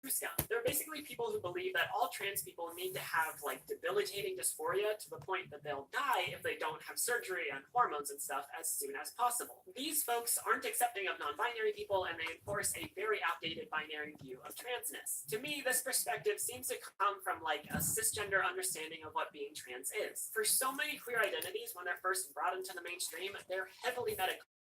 scum. They're basically people who believe that all trans people need to have like debilitating dysphoria to the point that they'll die if they don't have surgery and hormones and stuff as soon as possible. These folks aren't accepting of non-binary people and they enforce a very outdated binary view of transness. To me, this perspective seems to come from like a cisgender understanding of what being trans is. For so many queer identities, when they're first brought into the mainstream, they're heavily medicalized.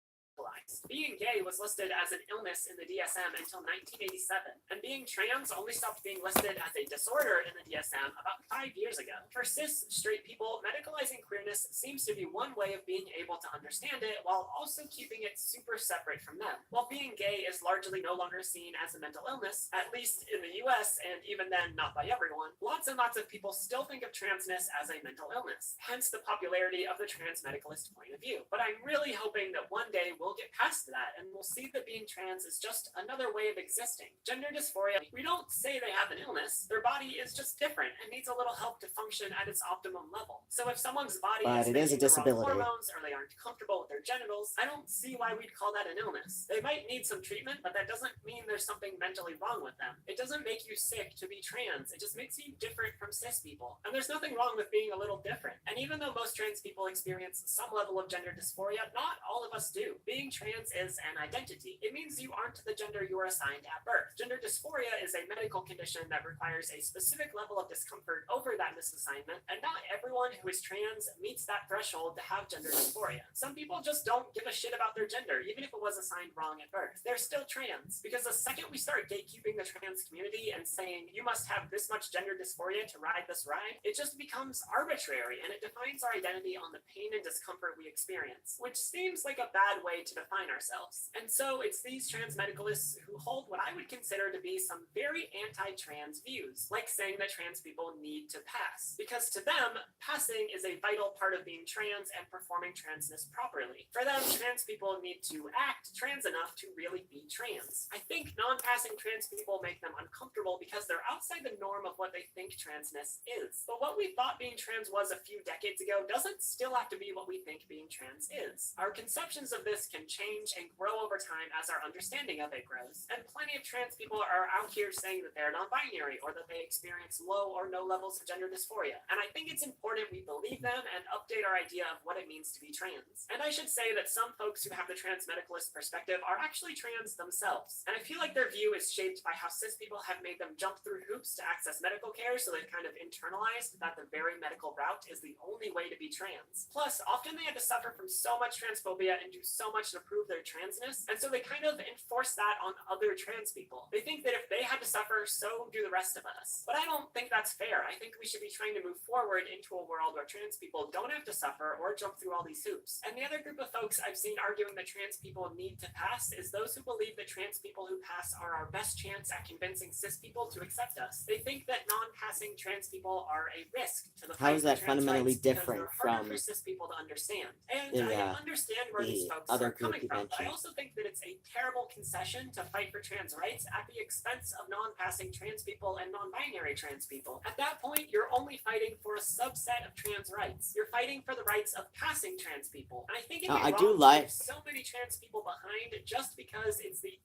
Being gay was listed as an illness in the DSM until 1987, and being trans only stopped being listed as a disorder in the DSM about 5 years ago. For cis straight people, medicalizing queerness seems to be one way of being able to understand it while also keeping it super separate from them. While being gay is largely no longer seen as a mental illness, at least in the US, and even then not by everyone, lots and lots of people still think of transness as a mental illness, hence the popularity of the trans medicalist point of view. But I'm really hoping that one day we'll get past that and we'll see that being trans is just another way of existing. Gender dysphoria, we don't say they have an illness. Their body is just different and needs a little help to function at its optimum level. So if someone's body But it is a making the disability. wrong hormones or they aren't comfortable with their genitals, I don't see why we'd call that an illness. They might need some treatment, but that doesn't mean there's something mentally wrong with them. It doesn't make you sick to be trans. It just makes you different from cis people. And there's nothing wrong with being a little different. And even though most trans people experience some level of gender dysphoria, not all of us do. Being trans is an identity. It means you aren't the gender you were assigned at birth. Gender dysphoria is a medical condition that requires a specific level of discomfort over that misassignment, and not everyone who is trans meets that threshold to have gender dysphoria. Some people just don't give a shit about their gender, even if it was assigned wrong at birth. They're still trans, because the second we start gatekeeping the trans community and saying you must have this much gender dysphoria to ride this ride, it just becomes arbitrary and it defines our identity on the pain and discomfort we experience, which seems like a bad way to define ourselves. And so it's these trans medicalists who hold what I would consider to be some very anti-trans views, like saying that trans people need to pass, because to them, passing is a vital part of being trans and performing transness properly. For them, trans people need to act trans enough to really be trans. I think non-passing trans people make them uncomfortable because they're outside the norm of what they think transness is. But what we thought being trans was a few decades ago doesn't still have to be what we think being trans is. Our conceptions of this can change and grow over time as our understanding of it grows. And plenty of trans people are out here saying that they're non-binary or that they experience low or no levels of gender dysphoria. And I think it's important we believe them and update our idea of what it means to be trans. And I should say that some folks who have the trans medicalist perspective are actually trans themselves. And I feel like their view is shaped by how cis people have made them jump through hoops to access medical care, so they've kind of internalized that the very medical route is the only way to be trans. Plus, often they had to suffer from so much transphobia and do so much much to prove their transness, and so they kind of enforce that on other trans people. They think that if they had to suffer, so do the rest of us. But I don't think that's fair. I think we should be trying to move forward into a world where trans people don't have to suffer or jump through all these hoops. And the other group of folks I've seen arguing that trans people need to pass is those who believe that trans people who pass are our best chance at convincing cis people to accept us. They think that non-passing trans people are a risk to the How fight is for that trans fundamentally rights because different they're harder from for cis people to understand? And the, I understand where these the folks other are group coming you from, but I mentioned? also think that it's a terrible concession to fight for trans rights at the expense of non-passing trans people and non-binary trans people. At that point, you're only fighting for a subset of trans rights. You're fighting for the rights of passing trans people. And I think it'd be I wrong do to like- leave so many trans people behind just because it's the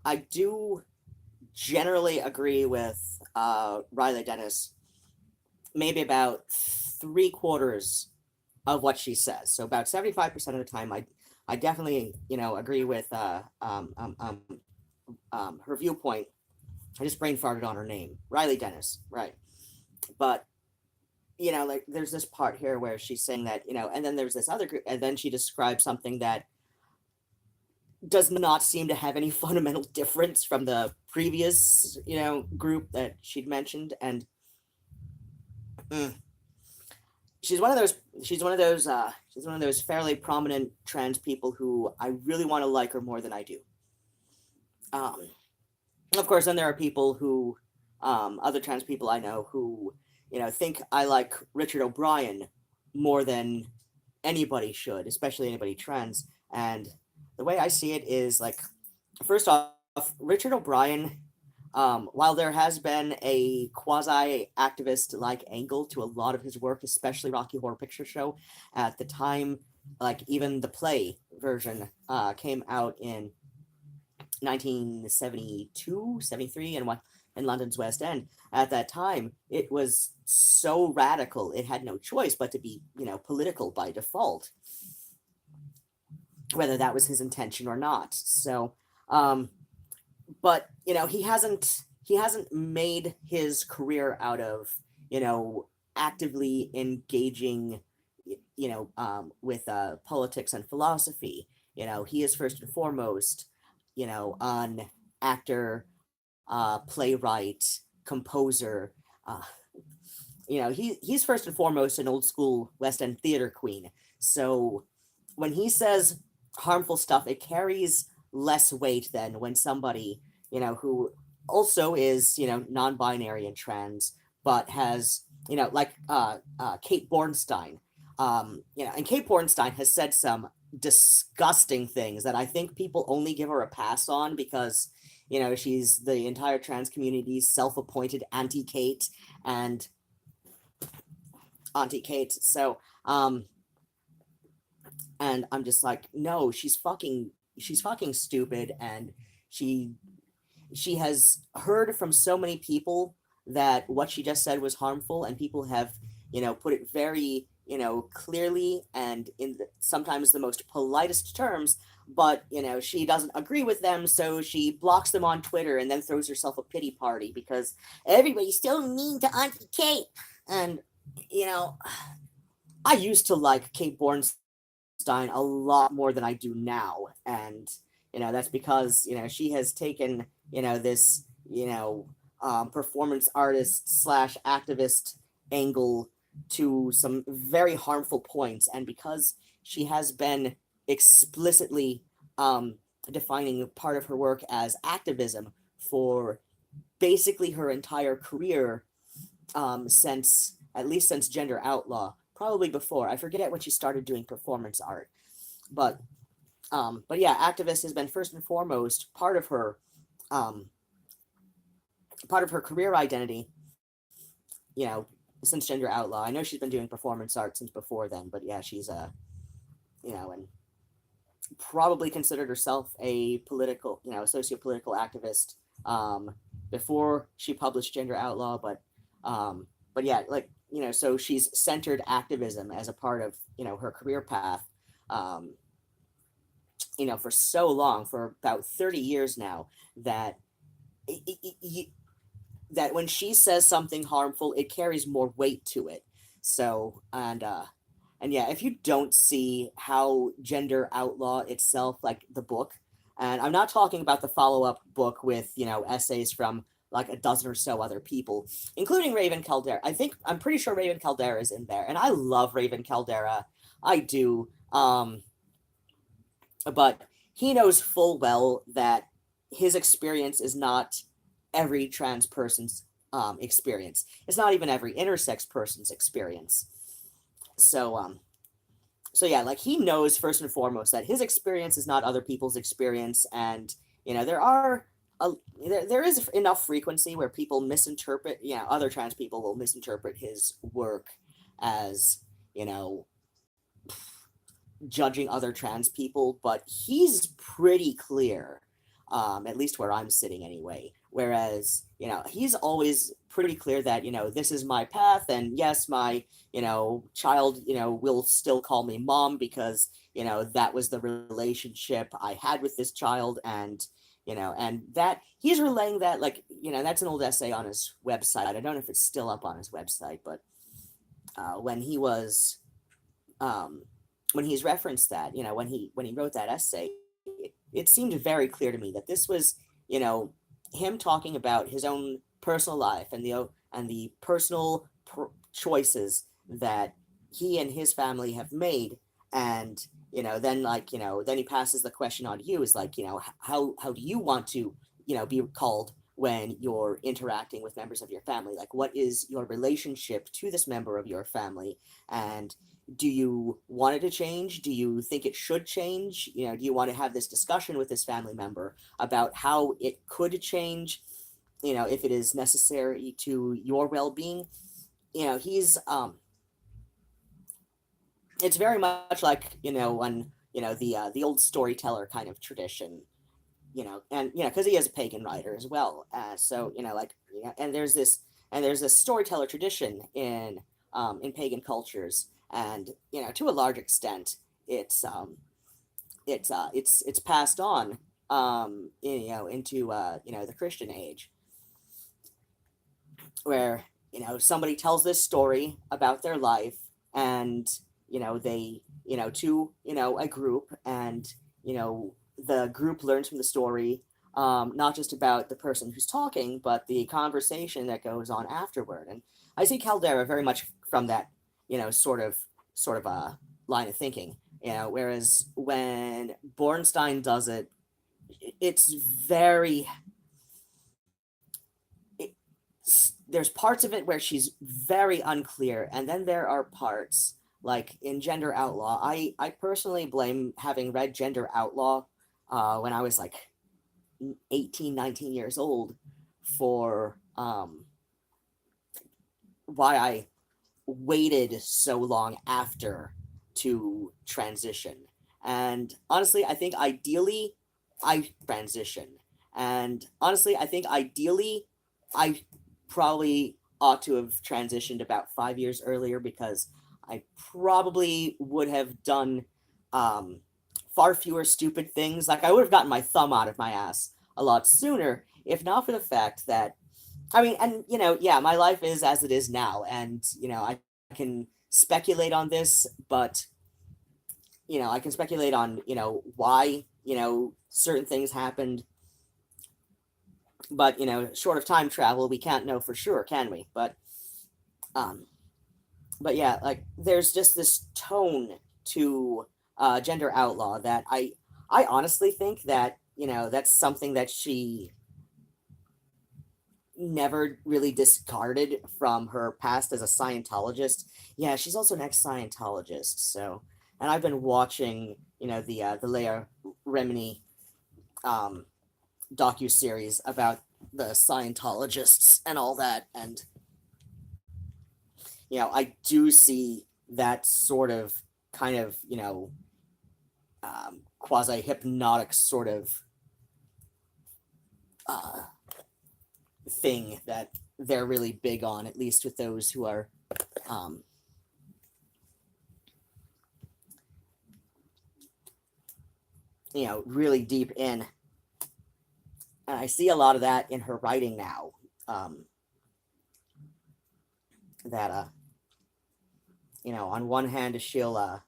I do generally agree with Riley Dennis, maybe about 3/4 of what she says. So about 75% of the time, I definitely agree with her viewpoint. I just brain farted on her name, Riley Dennis, right? But like there's this part here where she's saying that and then there's this other group, and then she describes something that does not seem to have any fundamental difference from the previous group that she'd mentioned, and she's one of those fairly prominent trans people who I really want to like her more than I do. Of course, then there are people who other trans people I know who think I like Richard O'Brien more than anybody should, especially anybody trans. And the way I see it is, like, first off, Richard O'Brien, while there has been a quasi-activist-like angle to a lot of his work, especially Rocky Horror Picture Show, at the time, like, even the play version came out in 1972, 73, in London's West End. At that time, it was so radical, it had no choice but to be, political by default, whether that was his intention or not. So, but he hasn't made his career out of actively engaging with politics and philosophy. He is first and foremost an actor, playwright, composer. He's first and foremost an old school West End theater queen. So when he says harmful stuff, it carries less weight than when somebody who also is non-binary and trans, but has like Kate Bornstein, and Kate Bornstein has said some disgusting things that I think people only give her a pass on because she's the entire trans community's self-appointed anti-Kate and Auntie-Kate. So and I'm just like, no, she's fucking stupid, and she has heard from so many people that what she just said was harmful, and people have put it very clearly and in sometimes the most politest terms, but she doesn't agree with them, so she blocks them on Twitter and then throws herself a pity party because everybody's so mean to Auntie Kate. And I used to like Kate Bornstein a lot more than I do now, and that's because she has taken this performance artist / activist angle to some very harmful points, and because she has been explicitly defining part of her work as activism for basically her entire career, since Gender Outlaw, probably before. I forget when she started doing performance art, but yeah, activist has been first and foremost part of her career identity, since Gender Outlaw. I know she's been doing performance art since before then, but yeah, she's and probably considered herself a political, socio-political activist before she published Gender Outlaw, but yeah, like, so she's centered activism as a part of, her career path, for so long, for about 30 years now, that that when she says something harmful, it carries more weight to it. So, and and yeah, if you don't see how Gender Outlaw itself, like the book, and I'm not talking about the follow-up book with, essays from like a dozen or so other people, including Raven Caldera. I'm pretty sure Raven Caldera is in there, and I love Raven Caldera. I do. But he knows full well that his experience is not every trans person's experience. It's not even every intersex person's experience. So yeah, like he knows first and foremost that his experience is not other people's experience, and there is enough frequency where people misinterpret, other trans people will misinterpret his work as, judging other trans people, but he's pretty clear, at least where I'm sitting anyway. Whereas, he's always pretty clear that, this is my path, and yes, my, child, will still call me mom because, that was the relationship I had with this child, and, and that he's relaying that, like, that's an old essay on his website. I don't know if it's still up on his website, but when he was, when he's referenced that, when he wrote that essay, it seemed very clear to me that this was, him talking about his own personal life and the personal choices that he and his family have made, and then he passes the question on to you, is like, how do you want to be called when you're interacting with members of your family? Like, what is your relationship to this member of your family, and do you want it to change? Do you think it should change? Do you want to have this discussion with this family member about how it could change, if it is necessary to your well-being? He's it's very much like, when, the old storyteller kind of tradition, and, because he is a pagan writer as well. So, and there's this storyteller tradition in pagan cultures. And, to a large extent, it's passed on, into, the Christian age, where, somebody tells this story about their life, and, they, to, a group, and, the group learns from the story, not just about the person who's talking, but the conversation that goes on afterward. And I see Caldera very much from that, sort of a line of thinking, whereas when Bornstein does it, it's there's parts of it where she's very unclear, and then there are parts, like in Gender Outlaw. I personally blame having read Gender Outlaw when I was like 18, 19 years old for why I waited so long after to transition. And honestly, I think ideally I transition. And honestly, I think ideally I probably ought to have transitioned about 5 years earlier, because I probably would have done far fewer stupid things. Like, I would have gotten my thumb out of my ass a lot sooner, if not for the fact that, I mean, and, yeah, my life is as it is now, and, I can speculate on this, but, I can speculate on, why, certain things happened, but, short of time travel, we can't know for sure, can we? But yeah, like, there's just this tone to Gender Outlaw that I honestly think that, that's something that she never really discarded from her past as a Scientologist. Yeah, she's also an ex-Scientologist, so, and I've been watching, the Leah Remini docu-series about the Scientologists and all that, and, I do see that sort of, kind of, quasi-hypnotic sort of thing that they're really big on, at least with those who are really deep in. And I see a lot of that in her writing now, that you know, on one hand, she'll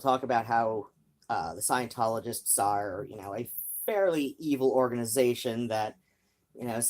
talk about how the Scientologists are, you know, a fairly evil organization that, you know, since